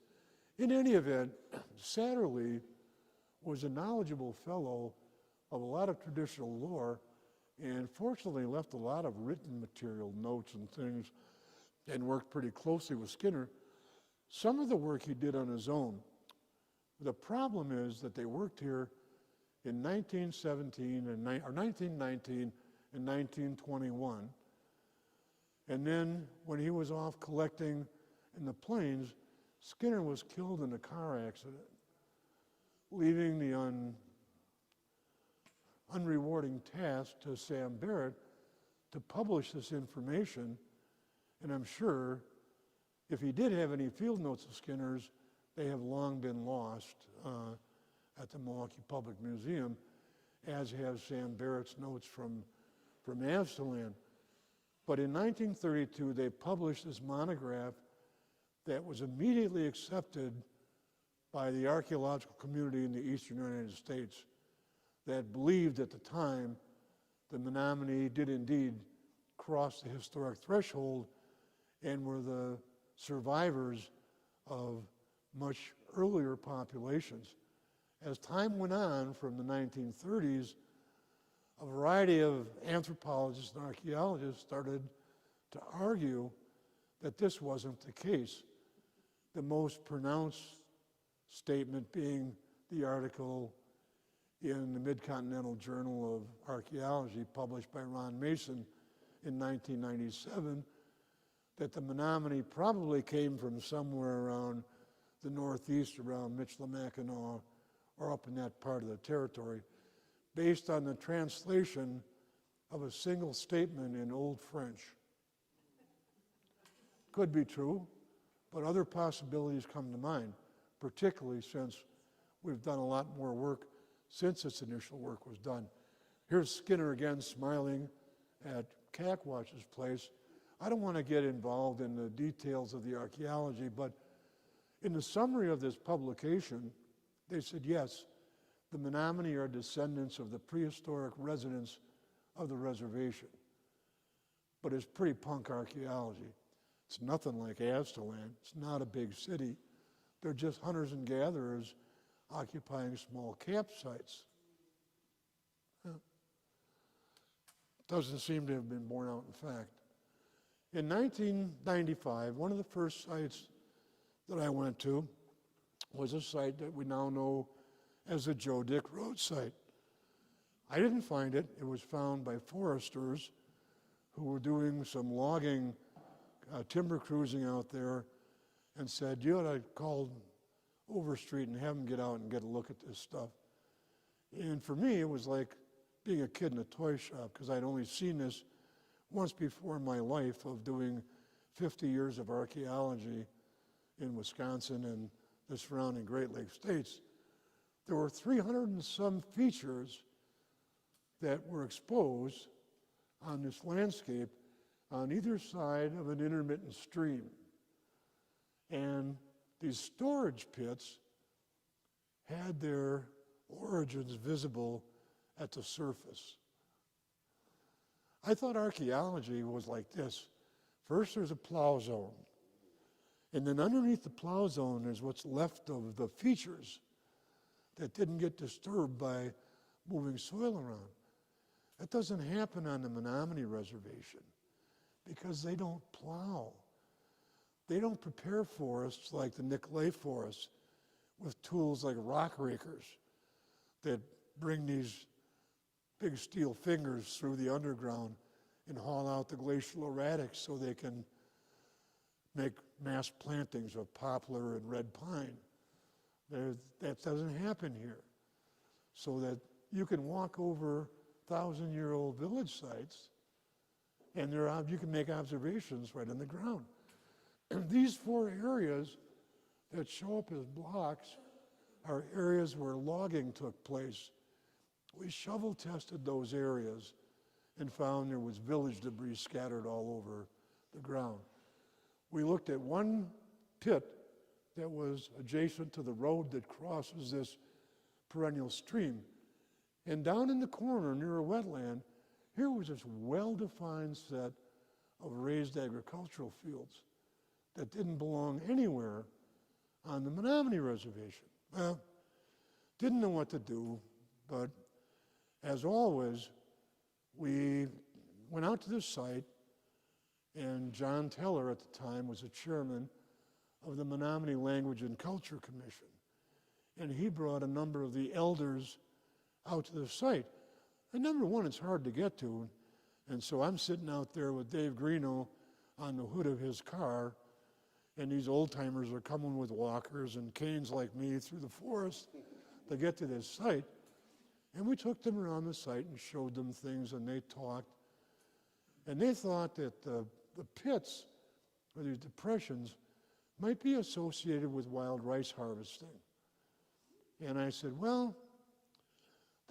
In any event, Satterlee was a knowledgeable fellow of a lot of traditional lore, and fortunately left a lot of written material, notes and things, and worked pretty closely with Skinner. Some of the work he did on his own. The problem is that they worked here in 1917 or 1919 and 1921. And then when he was off collecting in the plains, Skinner was killed in a car accident, leaving the unrewarding task to Sam Barrett to publish this information. And I'm sure if he did have any field notes of Skinner's, they have long been lost at the Milwaukee Public Museum, as have Sam Barrett's notes from Amsterdam. But in 1932, they published this monograph that was immediately accepted by the archaeological community in the eastern United States, that believed at the time the Menominee did indeed cross the historic threshold and were the survivors of much earlier populations. As time went on from the 1930s, a variety of anthropologists and archaeologists started to argue that this wasn't the case. The most pronounced statement being the article in the Mid-Continental Journal of Archaeology, published by Ron Mason in 1997, that the Menominee probably came from somewhere around the northeast, around Michilimackinac, or up in that part of the territory, based on the translation of a single statement in Old French. Could be true, but other possibilities come to mind, particularly since we've done a lot more work since this initial work was done. Here's Skinner again smiling at Cackwatch's place. I don't want to get involved in the details of the archaeology, but in the summary of this publication, they said, yes, the Menominee are descendants of the prehistoric residents of the reservation. But it's pretty punk archaeology. It's nothing like Aztalan. It's not a big city. They're just hunters and gatherers occupying small campsites. Doesn't seem to have been borne out in fact. In 1995, one of the first sites that I went to was a site that we now know as the Joe Dick Road site. I didn't find it. It was found by foresters who were doing some logging, timber cruising out there, and said, you ought to call Overstreet and have them get out and get a look at this stuff. And for me, it was like being a kid in a toy shop, because I'd only seen this once before in my life of doing 50 years of archaeology in Wisconsin and the surrounding Great Lakes states. There were 300 and some features that were exposed on this landscape on either side of an intermittent stream. And these storage pits had their origins visible at the surface. I thought archaeology was like this. First there's a plow zone, and then underneath the plow zone is what's left of the features that didn't get disturbed by moving soil around. That doesn't happen on the Menominee Reservation because they don't plow. They don't prepare forests like the Nicolet forests with tools like rock rakers that bring these big steel fingers through the underground and haul out the glacial erratics so they can make mass plantings of poplar and red pine. That doesn't happen here. So that you can walk over 1,000-year-old village sites and you can make observations right in the ground. And these four areas that show up as blocks are areas where logging took place. We shovel tested those areas and found there was village debris scattered all over the ground. We looked at one pit that was adjacent to the road that crosses this perennial stream. And down in the corner near a wetland, here was this well-defined set of raised agricultural fields that didn't belong anywhere on the Menominee Reservation. Well, didn't know what to do, but as always, we went out to this site, and John Teller at the time was the chairman of the Menominee Language and Culture Commission. And he brought a number of the elders out to the site. And number one, it's hard to get to. And so I'm sitting out there with Dave Greeno on the hood of his car, and these old-timers are coming with walkers and canes like me through the forest to get to this site. And we took them around the site and showed them things, and they talked. And they thought that the pits, or these depressions, might be associated with wild rice harvesting. And I said, well,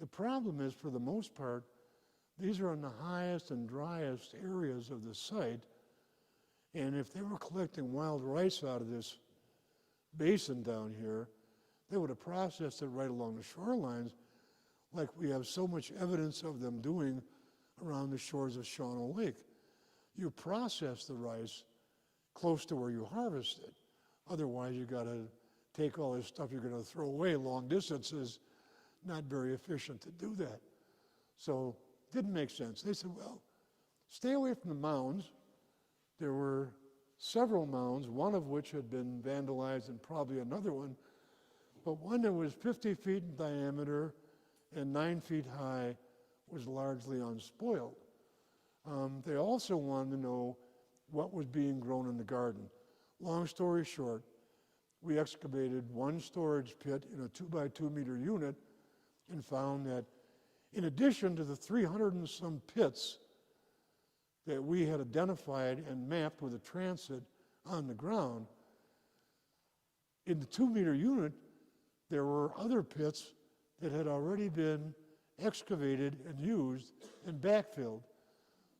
the problem is, for the most part, these are in the highest and driest areas of the site. And if they were collecting wild rice out of this basin down here, they would have processed it right along the shorelines, like we have so much evidence of them doing around the shores of Shawano Lake. You process the rice close to where you harvest it. Otherwise, you got to take all this stuff you're going to throw away long distances. Not very efficient to do that. So it didn't make sense. They said, well, stay away from the mounds. There were several mounds, one of which had been vandalized and probably another one, but one that was 50 feet in diameter and 9 feet high was largely unspoiled. They also wanted to know what was being grown in the garden. Long story short, we excavated one storage pit in a 2 by 2 meter unit and found that in addition to the 300 and some pits that we had identified and mapped with a transit on the ground, in the 2 meter unit, there were other pits that had already been excavated and used and backfilled,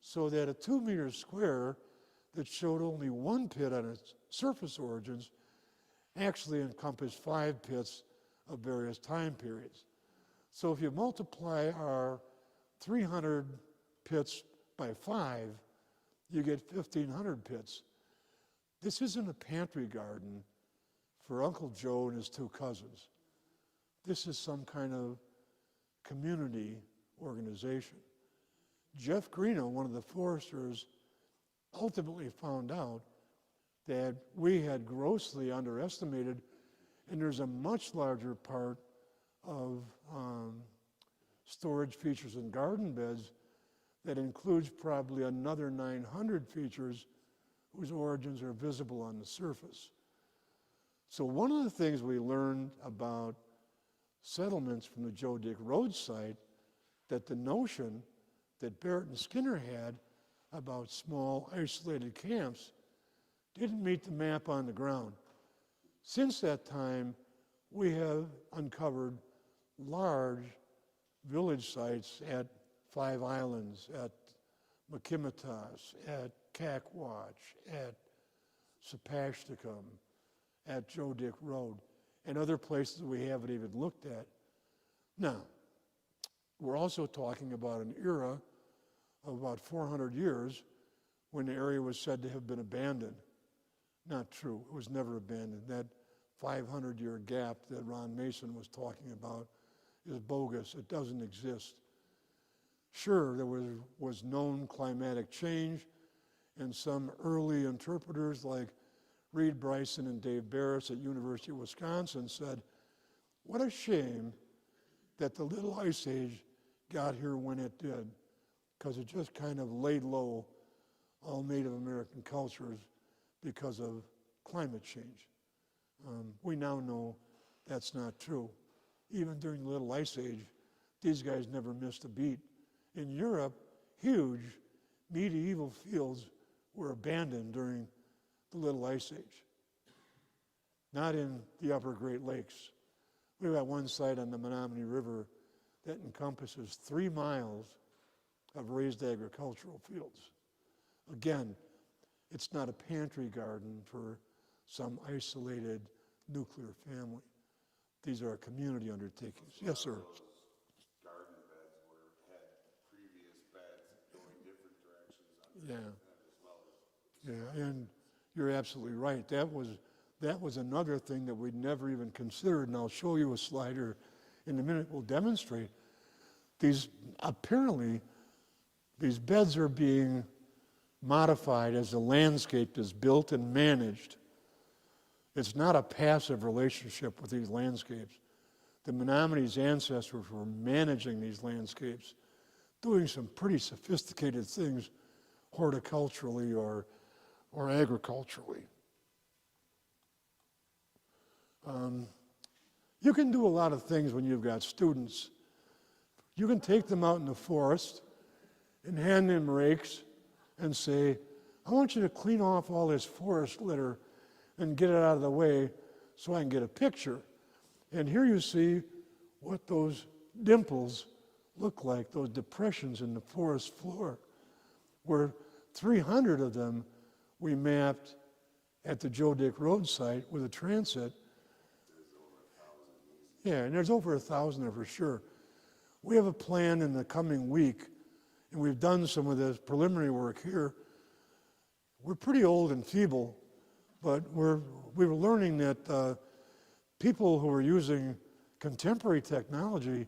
so that a 2 meter square that showed only one pit on its surface origins actually encompassed 5 pits of various time periods. So if you multiply our 300 pits by 5, you get 1,500 pits. This isn't a pantry garden for Uncle Joe and his 2 cousins. This is some kind of community organization. Jeff Greeno, one of the foresters, ultimately found out that we had grossly underestimated, and there's a much larger part of storage features and garden beds that includes probably another 900 features whose origins are visible on the surface. So one of the things we learned about settlements from the Joe Dick Road site, that the notion that Barrett and Skinner had about small isolated camps didn't meet the map on the ground. Since that time, we have uncovered large village sites at Five Islands, at McKimmitas, at Cackwatch, at Sapashticum, at Joe Dick Road, and other places we haven't even looked at. Now, we're also talking about an era of about 400 years when the area was said to have been abandoned. Not true. It was never abandoned. That 500-year gap that Ron Mason was talking about is bogus. It doesn't exist. Sure, there was known climatic change, and some early interpreters like Reed Bryson and Dave Barris at University of Wisconsin said, what a shame that the Little Ice Age got here when it did, because it just kind of laid low all Native American cultures because of climate change. We now know that's not true. Even during the Little Ice Age, these guys never missed a beat. In Europe, huge medieval fields were abandoned during the Little Ice Age. Not in the upper Great Lakes. We've got one site on the Menominee River that encompasses 3 miles of raised agricultural fields. Again, it's not a pantry garden for some isolated nuclear family. These are community undertakings. Yes, sir. Garden beds had previous beds going different directions on Yeah, and you're absolutely right. That was another thing that we'd never even considered, and I'll show you a slider in a minute. We'll demonstrate. Apparently, these beds are being modified as the landscape is built and managed. It's not a passive relationship with these landscapes. The Menominee's ancestors were managing these landscapes, doing some pretty sophisticated things horticulturally or agriculturally. You can do a lot of things when you've got students. You can take them out in the forest and hand them rakes and say, I want you to clean off all this forest litter and get it out of the way so I can get a picture. And here you see what those dimples look like, those depressions in the forest floor, where 300 of them we mapped at the Joe Dick Road site with a transit. Yeah, and there's over 1,000 there for sure. We have a plan in the coming week, and we've done some of this preliminary work here. We're pretty old and feeble, but we were learning that people who are using contemporary technology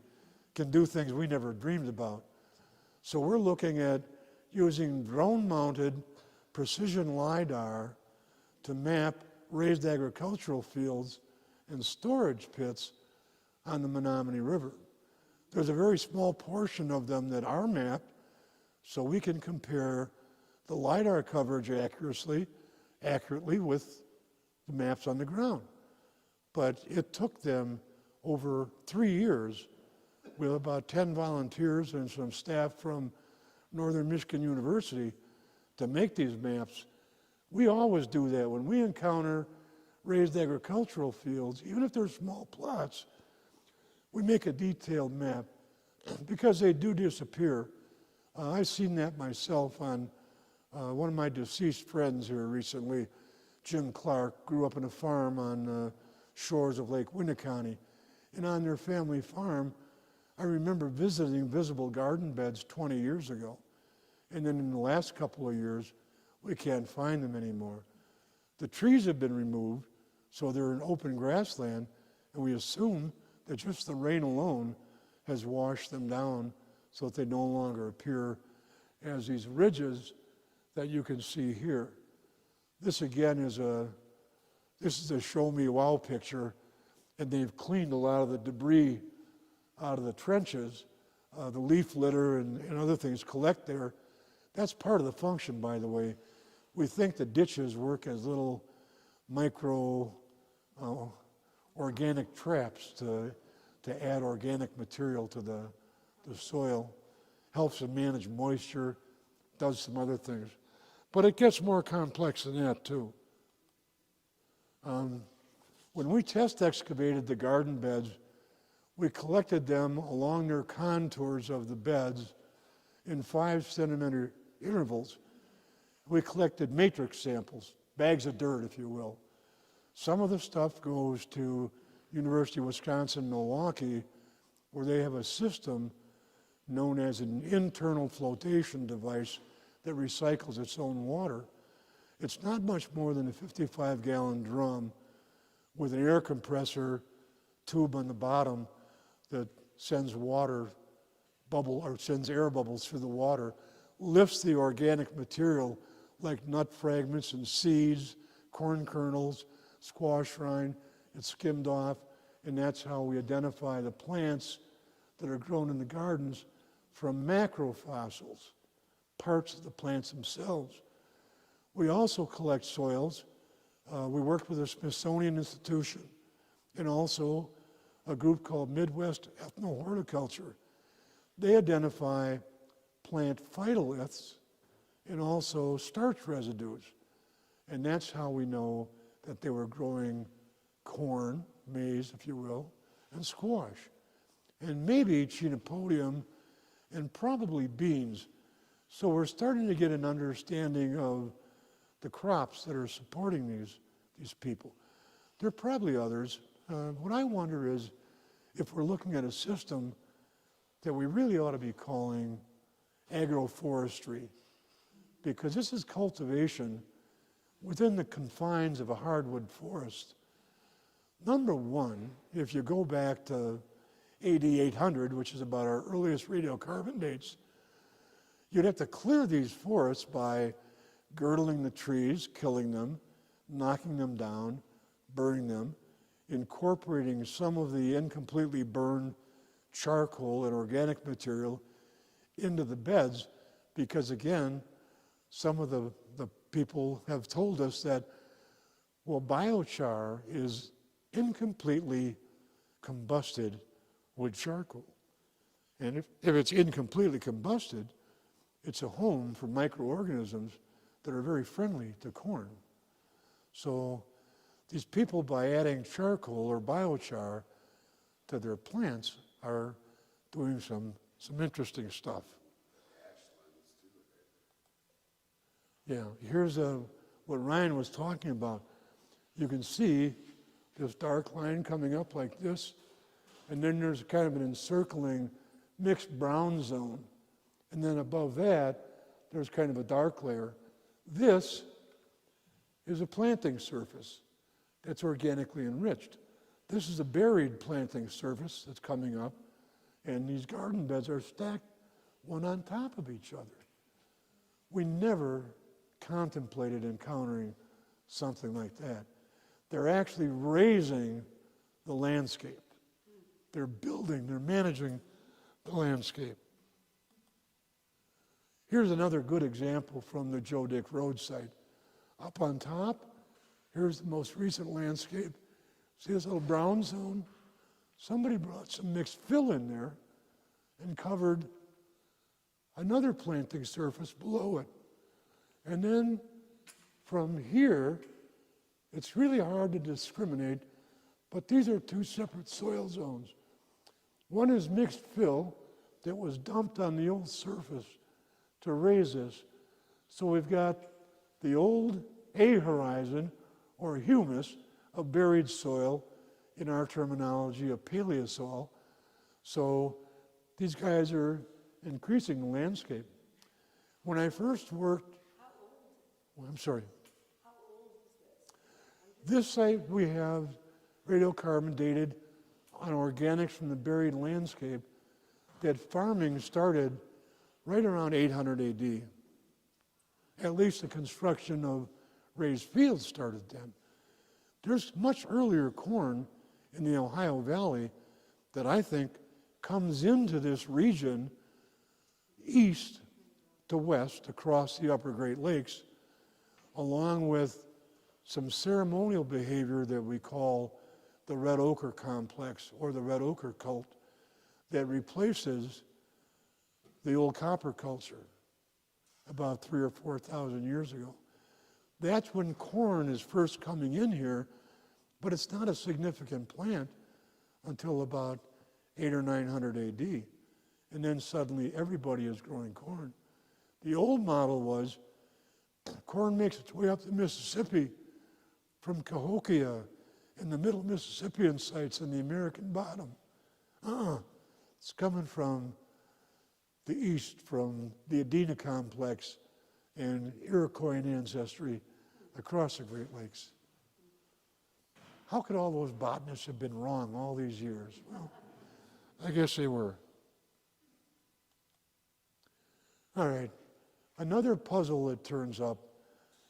can do things we never dreamed about. So we're looking at using drone-mounted precision LiDAR to map raised agricultural fields and storage pits on the Menominee River. There's a very small portion of them that are mapped, so we can compare the LiDAR coverage accurately with the maps on the ground. But it took them over 3 years with about 10 volunteers and some staff from Northern Michigan University to make these maps. We always do that. When we encounter raised agricultural fields, even if they're small plots, we make a detailed map because they do disappear. I've seen that myself on one of my deceased friends here recently, Jim Clark, grew up on a farm on shores of Lake Winneconne. And on their family farm, I remember visiting visible garden beds 20 years ago. And then in the last couple of years, we can't find them anymore. The trees have been removed, so they're in open grassland, and we assume that just the rain alone has washed them down so that they no longer appear as these ridges that you can see here. This again is a show me wow picture, and they've cleaned a lot of the debris out of the trenches. The leaf litter and other things collect there. That's part of the function, by the way. We think the ditches work as little micro organic traps to add organic material to the soil. Helps them manage moisture, does some other things. But it gets more complex than that, too. When we test excavated the garden beds, we collected them along their contours of the beds in 5-centimeter intervals. We collected matrix samples, bags of dirt, if you will. Some of the stuff goes to University of Wisconsin-Milwaukee, where they have a system known as an internal flotation device that recycles its own water. It's not much more than a 55-gallon drum with an air compressor tube on the bottom that sends air bubbles through the water, lifts the organic material like nut fragments and seeds, corn kernels, squash rind. It's skimmed off, and that's how we identify the plants that are grown in the gardens from macrofossils, parts of the plants themselves. We also collect soils. We worked with the Smithsonian Institution and also a group called Midwest Ethnohorticulture. They identify plant phytoliths and also starch residues. And that's how we know that they were growing corn, maize, if you will, and squash. And maybe chenopodium and probably beans. So we're starting to get an understanding of the crops that are supporting these people. There are probably others. What I wonder is if we're looking at a system that we really ought to be calling agroforestry, because this is cultivation within the confines of a hardwood forest. Number one, if you go back to AD 800, which is about our earliest radiocarbon dates, you'd have to clear these forests by girdling the trees, killing them, knocking them down, burning them, incorporating some of the incompletely burned charcoal and organic material into the beds, because again, some of the people have told us that, well, biochar is incompletely combusted with charcoal. And if it's incompletely combusted, it's a home for microorganisms that are very friendly to corn. So these people, by adding charcoal or biochar to their plants, are doing some interesting stuff. Yeah, here's what Ryan was talking about. You can see this dark line coming up like this, and then there's kind of an encircling mixed brown zone. And then above that, there's kind of a dark layer. This is a planting surface that's organically enriched. This is a buried planting surface that's coming up, and these garden beds are stacked one on top of each other. We never contemplated encountering something like that. They're actually raising the landscape. They're building, they're managing the landscape. Here's another good example from the Joe Dick Road site. Up on top, here's the most recent landscape. See this little brown zone? Somebody brought some mixed fill in there and covered another planting surface below it. And then from here, it's really hard to discriminate, but these are two separate soil zones. One is mixed fill that was dumped on the old surface to raise this. So we've got the old A horizon, or humus, of buried soil, in our terminology, a paleosoil. So these guys are increasing the landscape. When I first worked, well, I'm sorry. How old is this? This site we have radiocarbon dated on organics from the buried landscape that farming started right around 800 AD. At least the construction of raised fields started then. There's much earlier corn in the Ohio Valley that I think comes into this region east to west across the upper Great Lakes, along with some ceremonial behavior that we call the red ochre complex or the red ochre cult that replaces the old copper culture about 3,000 or 4,000 years ago. That's when corn is first coming in here, but it's not a significant plant until about 800 or 900 AD. And then suddenly everybody is growing corn. The old model was corn makes its way up the Mississippi from Cahokia and the middle Mississippian sites in the American bottom. It's coming from the east, from the Adena complex and Iroquois ancestry across the Great Lakes. How could all those botanists have been wrong all these years? Well, I guess they were. All right, another puzzle that turns up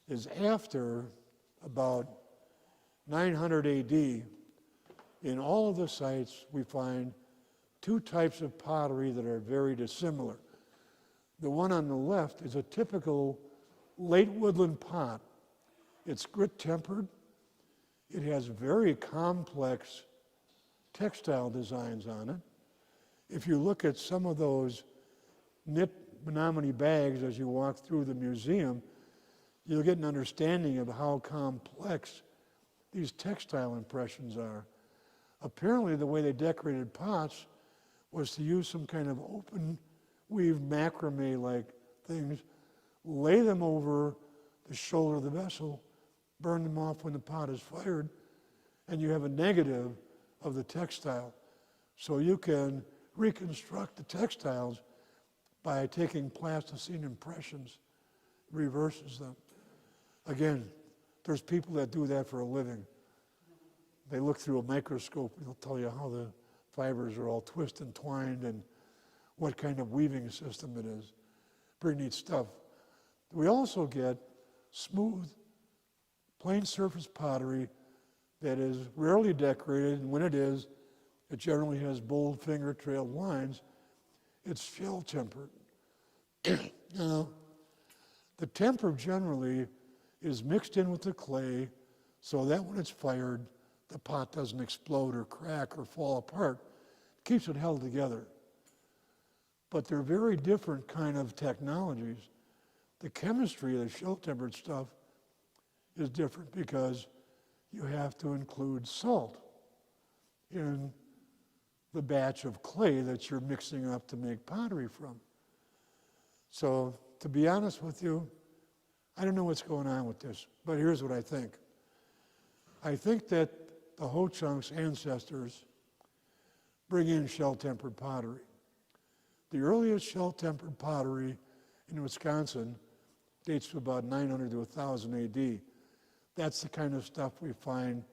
is after about 900 AD, in all of the sites we find two types of pottery that are very dissimilar. The one on the left is a typical late woodland pot. It's grit tempered. It has very complex textile designs on it. If you look at some of those knit Menominee bags as you walk through the museum, you'll get an understanding of how complex these textile impressions are. Apparently, the way they decorated pots was to use some kind of open weave macrame-like things, lay them over the shoulder of the vessel, burn them off when the pot is fired, and you have a negative of the textile. So you can reconstruct the textiles by taking plasticine impressions, reverses them. Again, there's people that do that for a living. They look through a microscope and they'll tell you how the fibers are all twisted and twined and what kind of weaving system it is. Pretty neat stuff. We also get smooth, plain surface pottery that is rarely decorated, and when it is, it generally has bold finger-trailed lines. It's shell tempered. Now, the temper generally is mixed in with the clay so that when it's fired, the pot doesn't explode or crack or fall apart. It keeps it held together. But they're very different kind of technologies. The chemistry of the shell-tempered stuff is different because you have to include salt in the batch of clay that you're mixing up to make pottery from. So, to be honest with you, I don't know what's going on with this, but here's what I think. I think that the Ho-Chunk's ancestors bring in shell-tempered pottery. The earliest shell-tempered pottery in Wisconsin dates to about 900 to 1000 AD. That's the kind of stuff we find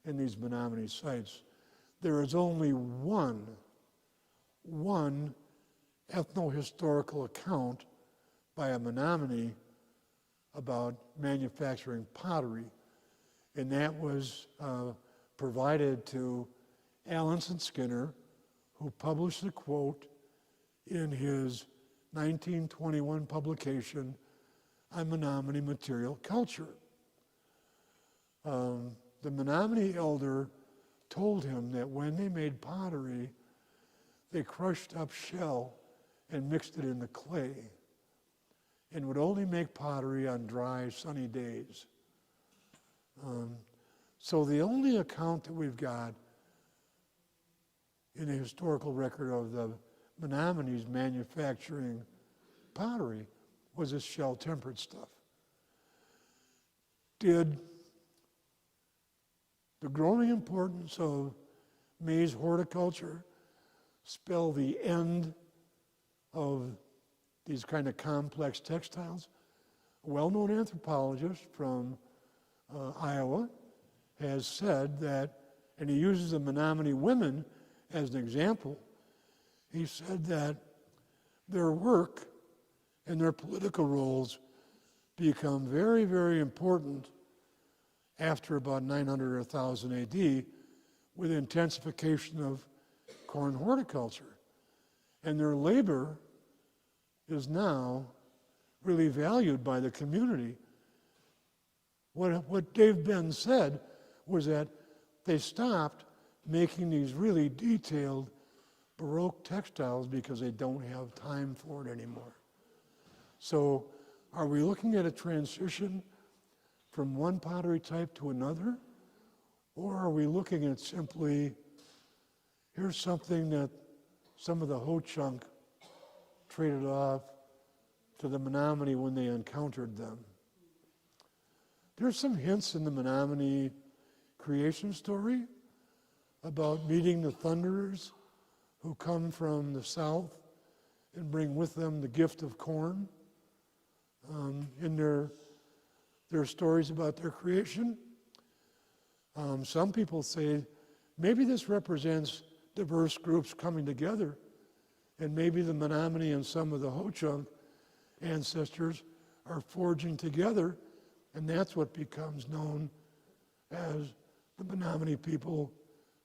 in these Menominee sites. There is only one ethno-historical account by a Menominee about manufacturing pottery, and that was provided to Allenson Skinner, who published a quote in his 1921 publication on Menominee material culture. The Menominee elder told him that when they made pottery, they crushed up shell and mixed it in the clay and would only make pottery on dry, sunny days. So the only account that we've got in the historical record of the Menominees manufacturing pottery was this shell-tempered stuff. Did the growing importance of maize horticulture spell the end of these kind of complex textiles? A well-known anthropologist from Iowa has said that, and he uses the Menominee women as an example, he said that their work and their political roles become very, very important after about 900 or 1000 AD with the intensification of corn horticulture. And their labor is now really valued by the community. What Dave Ben said was that they stopped making these really detailed Baroque textiles because they don't have time for it anymore. So are we looking at a transition from one pottery type to another? Or are we looking at simply, here's something that some of the Ho-Chunk traded off to the Menominee when they encountered them? There's some hints in the Menominee creation story about meeting the thunderers who come from the south and bring with them the gift of corn in their stories about their creation. Some people say maybe this represents diverse groups coming together, and maybe the Menominee and some of the Ho-Chunk ancestors are forging together, and that's what becomes known as the Menominee people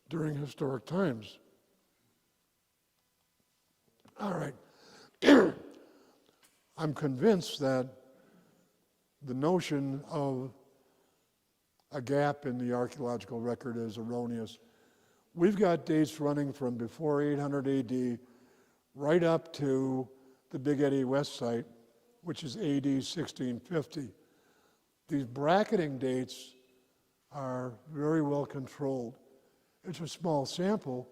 during historic times. All right. I'm convinced that the notion of a gap in the archaeological record is erroneous. We've got dates running from before 800 AD right up to the Big Eddy West site, which is AD 1650. These bracketing dates are very well controlled. It's a small sample.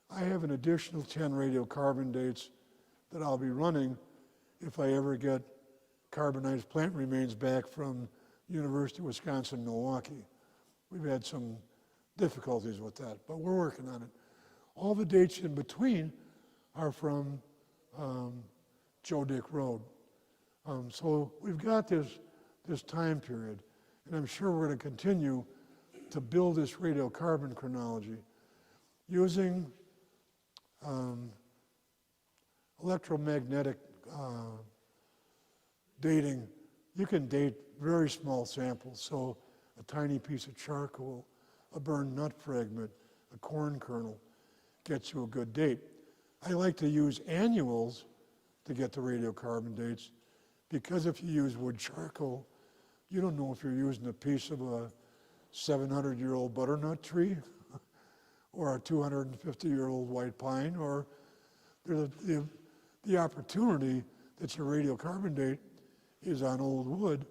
I have an additional 10 radiocarbon dates that I'll be running if I ever get carbonized plant remains back from University of Wisconsin-Milwaukee. We've had some difficulties with that, but we're working on it. All the dates in between are from Joe Dick Road. So we've got this time period, and I'm sure we're going to continue to build this radiocarbon chronology using electromagnetic dating. You can date very small samples, so a tiny piece of charcoal, a burned nut fragment, a corn kernel gets you a good date. I like to use annuals to get the radiocarbon dates, because if you use wood charcoal, you don't know if you're using a piece of a 700-year-old butternut tree or a 250-year-old white pine, or there's the opportunity that your radiocarbon date is on old wood.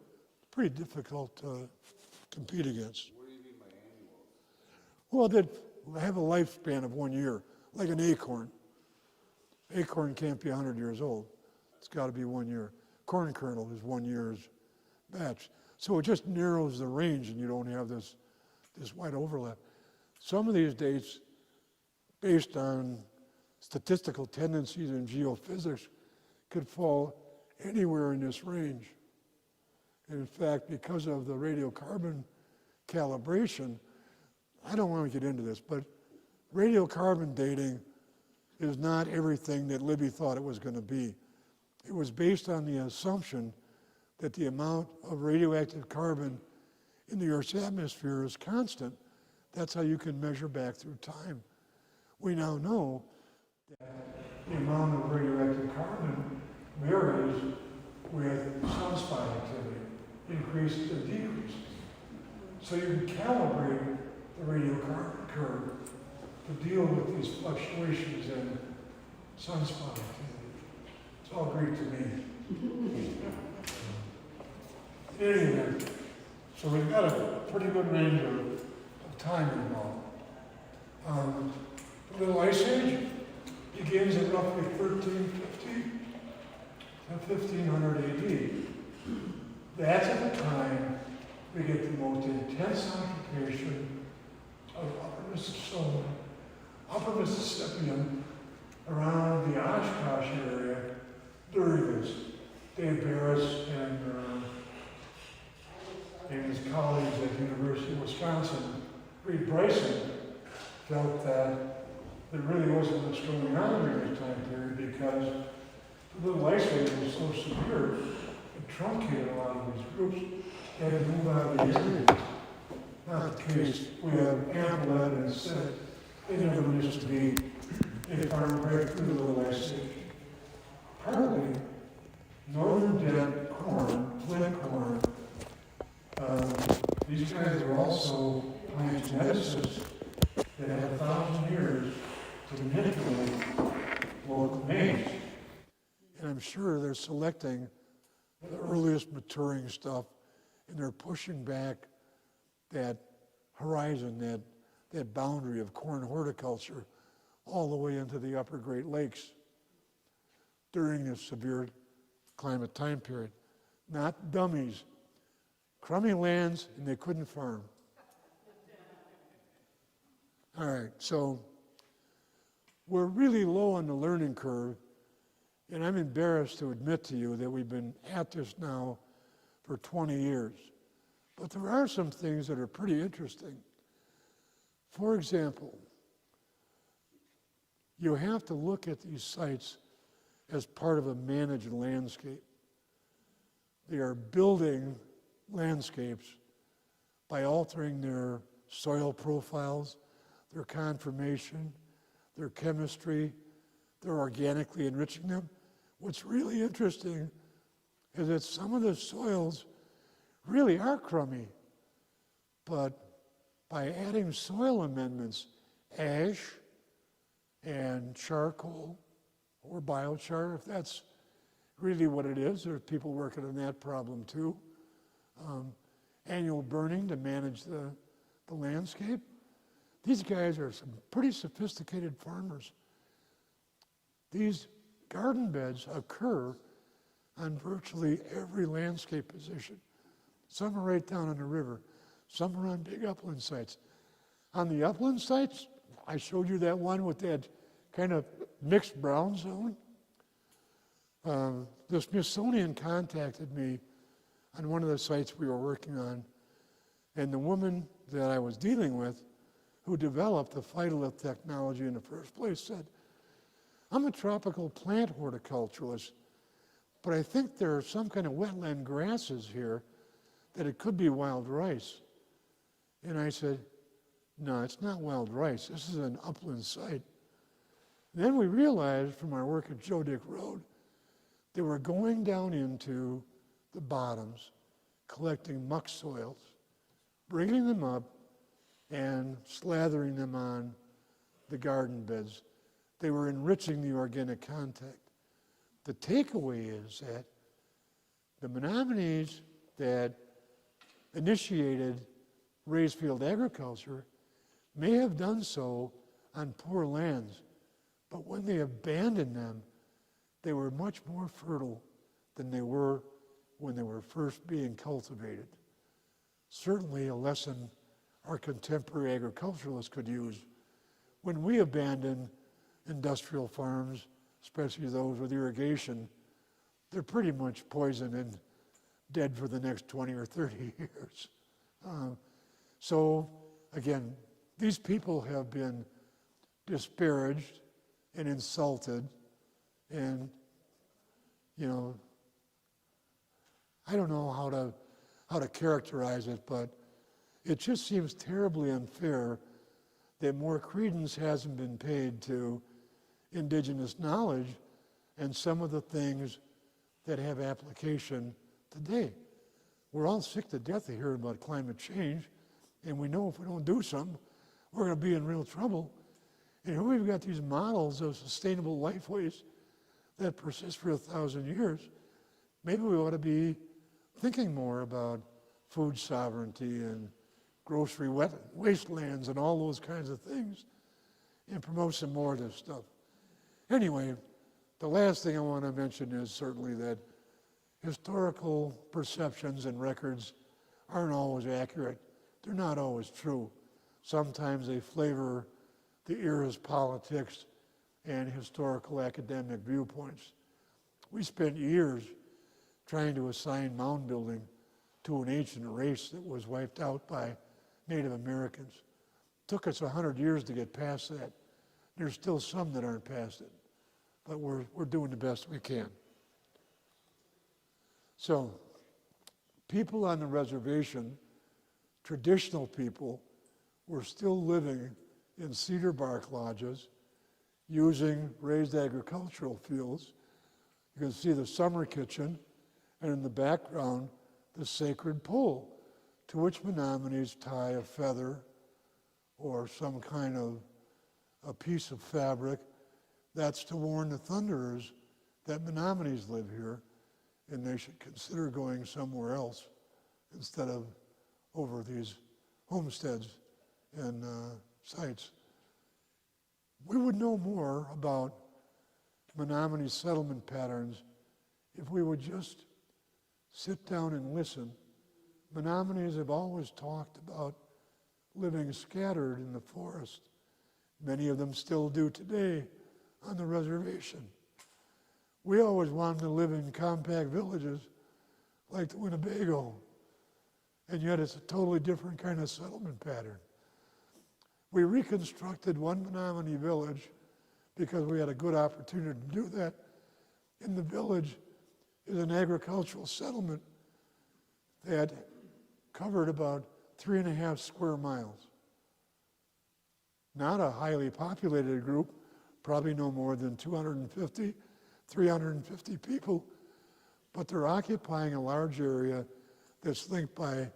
Pretty difficult to compete against. What do you mean by annuals? Well, they have a lifespan of 1 year, like an acorn. Acorn can't be 100 years old. It's got to be 1 year. Corn kernel is 1 year's batch. So it just narrows the range, and you don't have this wide overlap. Some of these dates, based on statistical tendencies in geophysics, could fall anywhere in this range. And in fact, because of the radiocarbon calibration, I don't want to get into this, but radiocarbon dating is not everything that Libby thought it was going to be. It was based on the assumption that the amount of radioactive carbon in the Earth's atmosphere is constant. That's how you can measure back through time. We now know that the amount of radioactive carbon varies with sunspot activity, increases and decreases. So you can calibrate the radiocarbon curve to deal with these fluctuations in sunspot activity. It's all Greek to me. Anyway, so we've got a pretty good range of time involved. The Little Ice Age begins at roughly 1350 to 1500 AD. That's at the time we get the most intense occupation of Upper Mississippian around the Oshkosh area during this. Dave Barris and his colleagues at the University of Wisconsin, Reed Bryson, felt that there really wasn't much going on during this time period because the Little Ice Age was so severe, it truncated a lot of these groups. They had to move out of these areas. Not the case. We have ample evidence that they never used to be a farm right through the Little Ice Age. Partly, northern dent corn, flint corn, these guys were also plant geneticists that had 1,000 years to manipulate local names. And I'm sure they're selecting the earliest maturing stuff, and they're pushing back that horizon, that boundary of corn horticulture all the way into the upper Great Lakes during this severe climate time period. Not dummies. Crummy lands, and they couldn't farm. All right, so we're really low on the learning curve, and I'm embarrassed to admit to you that we've been at this now for 20 years. But there are some things that are pretty interesting. For example, you have to look at these sites as part of a managed landscape. They are building landscapes by altering their soil profiles, their conformation, their chemistry, they're organically enriching them. What's really interesting is that some of the soils really are crummy, but by adding soil amendments, ash and charcoal or biochar, if that's really what it is, there's people working on that problem too. Annual burning to manage the landscape. These guys are some pretty sophisticated farmers. These garden beds occur on virtually every landscape position. Some are right down on the river. Some are on big upland sites. On the upland sites, I showed you that one with that kind of mixed brown zone. The Smithsonian contacted me on one of the sites we were working on, and the woman that I was dealing with, who developed the phytolith technology in the first place, said, I'm a tropical plant horticulturalist, but I think there are some kind of wetland grasses here that it could be wild rice. And I said, no, it's not wild rice. This is an upland site. Then we realized from our work at Joe Dick Road, they were going down into the bottoms, collecting muck soils, bringing them up, and slathering them on the garden beds. They were enriching the organic contact. The takeaway is that the Menominees that initiated raised field agriculture may have done so on poor lands, but when they abandoned them, they were much more fertile than they were when they were first being cultivated. Certainly a lesson our contemporary agriculturalists could use. When we abandon industrial farms, especially those with irrigation, they're pretty much poisoned and dead for the next 20 or 30 years. So again, these people have been disparaged and insulted, and I don't know how to characterize it, but it just seems terribly unfair that more credence hasn't been paid to indigenous knowledge and some of the things that have application today. We're all sick to death of hearing about climate change, and we know if we don't do something, we're going to be in real trouble. And here we've got these models of sustainable lifeways that persist for 1,000 years. Maybe we ought to be thinking more about food sovereignty and grocery wastelands and all those kinds of things and promote some more of this stuff. Anyway, the last thing I want to mention is certainly that historical perceptions and records aren't always accurate. They're not always true. Sometimes they flavor the era's politics and historical academic viewpoints. We spent years trying to assign mound building to an ancient race that was wiped out by Native Americans. It took us 100 years to get past that. There's still some that aren't past it, but we're doing the best we can. So, people on the reservation, traditional people, were still living in cedar bark lodges using raised agricultural fields. You can see the summer kitchen, and in the background, the sacred pole, to which Menominees tie a feather or some kind of a piece of fabric. That's to warn the thunderers that Menominees live here, and they should consider going somewhere else instead of over these homesteads and sites. We would know more about Menominee settlement patterns if we would just sit down and listen. Menominees have always talked about living scattered in the forest. Many of them still do today on the reservation. We always wanted to live in compact villages like the Winnebago, and yet it's a totally different kind of settlement pattern. We reconstructed one Menominee village because we had a good opportunity to do that. In the village is an agricultural settlement that covered about 3.5 square miles. Not a highly populated group, probably no more than 250, 350 people, but they're occupying a large area that's linked by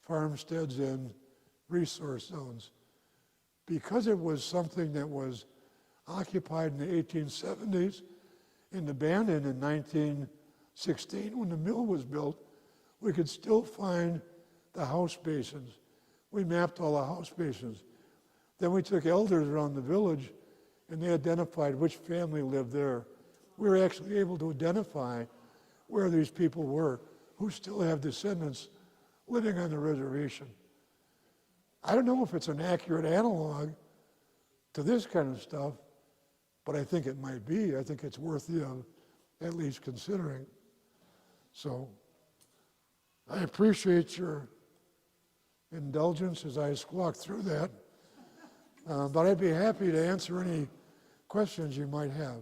farmsteads and resource zones. Because it was something that was occupied in the 1870s and abandoned in 1916 when the mill was built, we could still find the house basins. We mapped all the house basins. Then we took elders around the village and they identified which family lived there. We were actually able to identify where these people were, who still have descendants living on the reservation. I don't know if it's an accurate analog to this kind of stuff, but I think it might be. I think it's worthy of at least considering. So I appreciate your indulgence as I squawk through that, but I'd be happy to answer any questions you might have.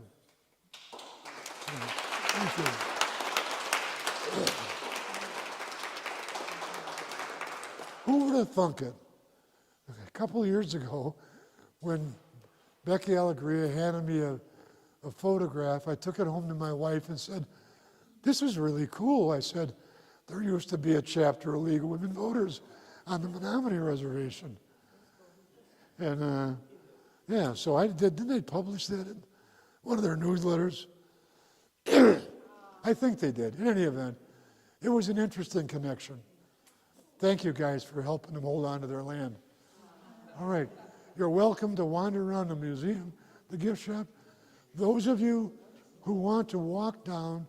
Thank you. Who would have thunk it? A couple of years ago, when Becky Alegria handed me a photograph, I took it home to my wife and said, "This is really cool." I said, "There used to be a chapter of League of Women Voters on the Menominee Reservation." And yeah, so I did. Didn't they publish that in one of their newsletters? I think they did. In any event, it was an interesting connection. Thank you guys for helping them hold on to their land. All right, you're welcome to wander around the museum, the gift shop. Those of you who want to walk down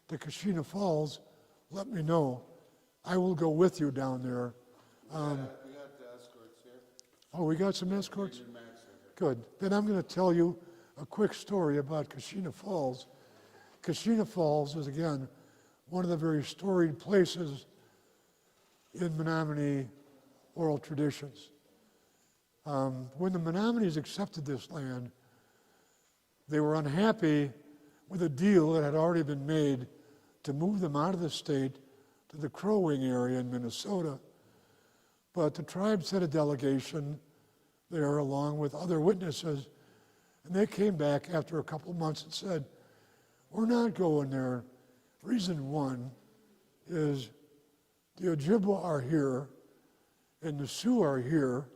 to Kashina Falls, let me know. I will go with you down there. We got the escorts here. Oh, we got some escorts? Your Max are here. Good. Then I'm going to tell you a quick story about Kashina Falls. Kashina Falls is, again, one of the very storied places in Menominee oral traditions. When the Menominees accepted this land, they were unhappy with a deal that had already been made to move them out of the state to the Crow Wing area in Minnesota. But the tribe sent a delegation there along with other witnesses, And they came back after a couple months and said, we're not going there. Reason one is the Ojibwa are here and the Sioux are here.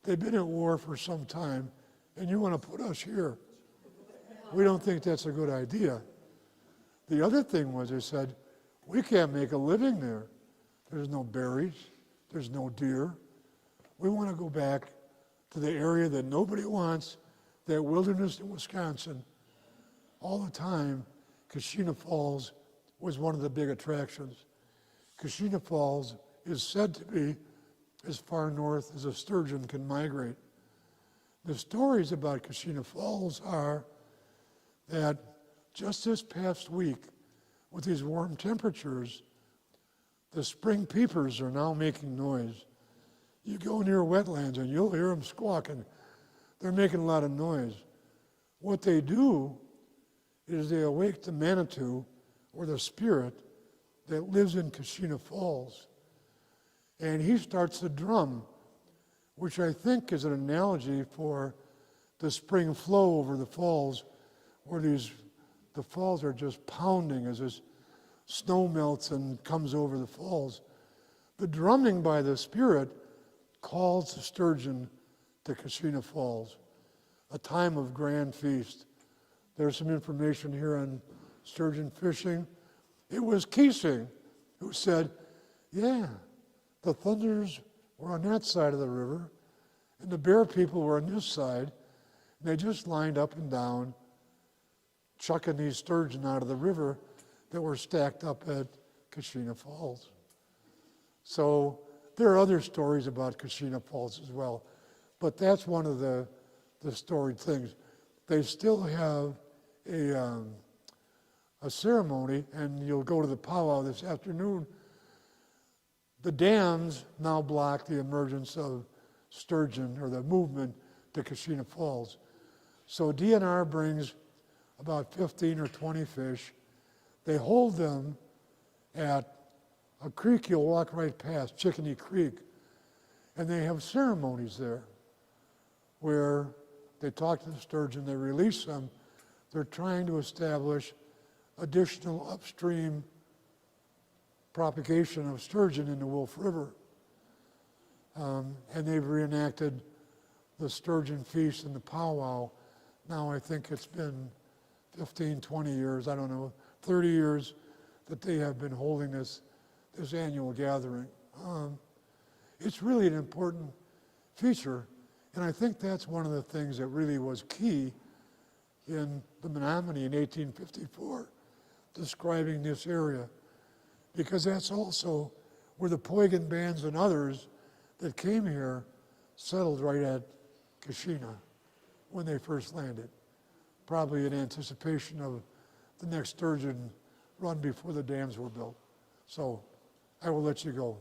They've been at war for some time, and you want to put us here. We don't think that's a good idea. The other thing was they said, we can't make a living there. There's no berries. There's no deer. We want to go back to the area that nobody wants, that wilderness in Wisconsin. All the time, Kashina Falls was one of the big attractions. Kashina Falls is said to be as far north as a sturgeon can migrate. The stories about Kashina Falls are that just this past week, with these warm temperatures, the spring peepers are now making noise. You go near wetlands and you'll hear them squawking. They're making a lot of noise. What they do is they awake the Manitou, or the spirit, that lives in Kashina Falls. And he starts to drum, which I think is an analogy for the spring flow over the falls, where the falls are just pounding as this snow melts and comes over the falls. The drumming by the spirit calls the sturgeon to Kashina Falls, a time of grand feast. There's some information here on sturgeon fishing. It was Keesing who said, yeah, the thunders were on that side of the river, and the bear people were on this side, and they just lined up and down, chucking these sturgeon out of the river that were stacked up at Kashina Falls. So there are other stories about Kashina Falls as well, but that's one of the storied things. They still have a ceremony, and you'll go to the powwow this afternoon. The dams now block the emergence of sturgeon, or the movement to Kashina Falls. So DNR brings about 15 or 20 fish. They hold them at a creek you'll walk right past, Chickadee Creek, and they have ceremonies there where they talk to the sturgeon, they release them. They're trying to establish additional upstream propagation of sturgeon in the Wolf River. And they've reenacted the sturgeon feast and the powwow. Now I think it's been 15, 20 years, I don't know, 30 years that they have been holding this annual gathering. It's really an important feature, and I think that's one of the things that really was key in the Menominee in 1854, describing this area, because that's also where the Poigan bands and others that came here settled right at Kashina when they first landed, probably in anticipation of the next sturgeon run before the dams were built. So I will let you go.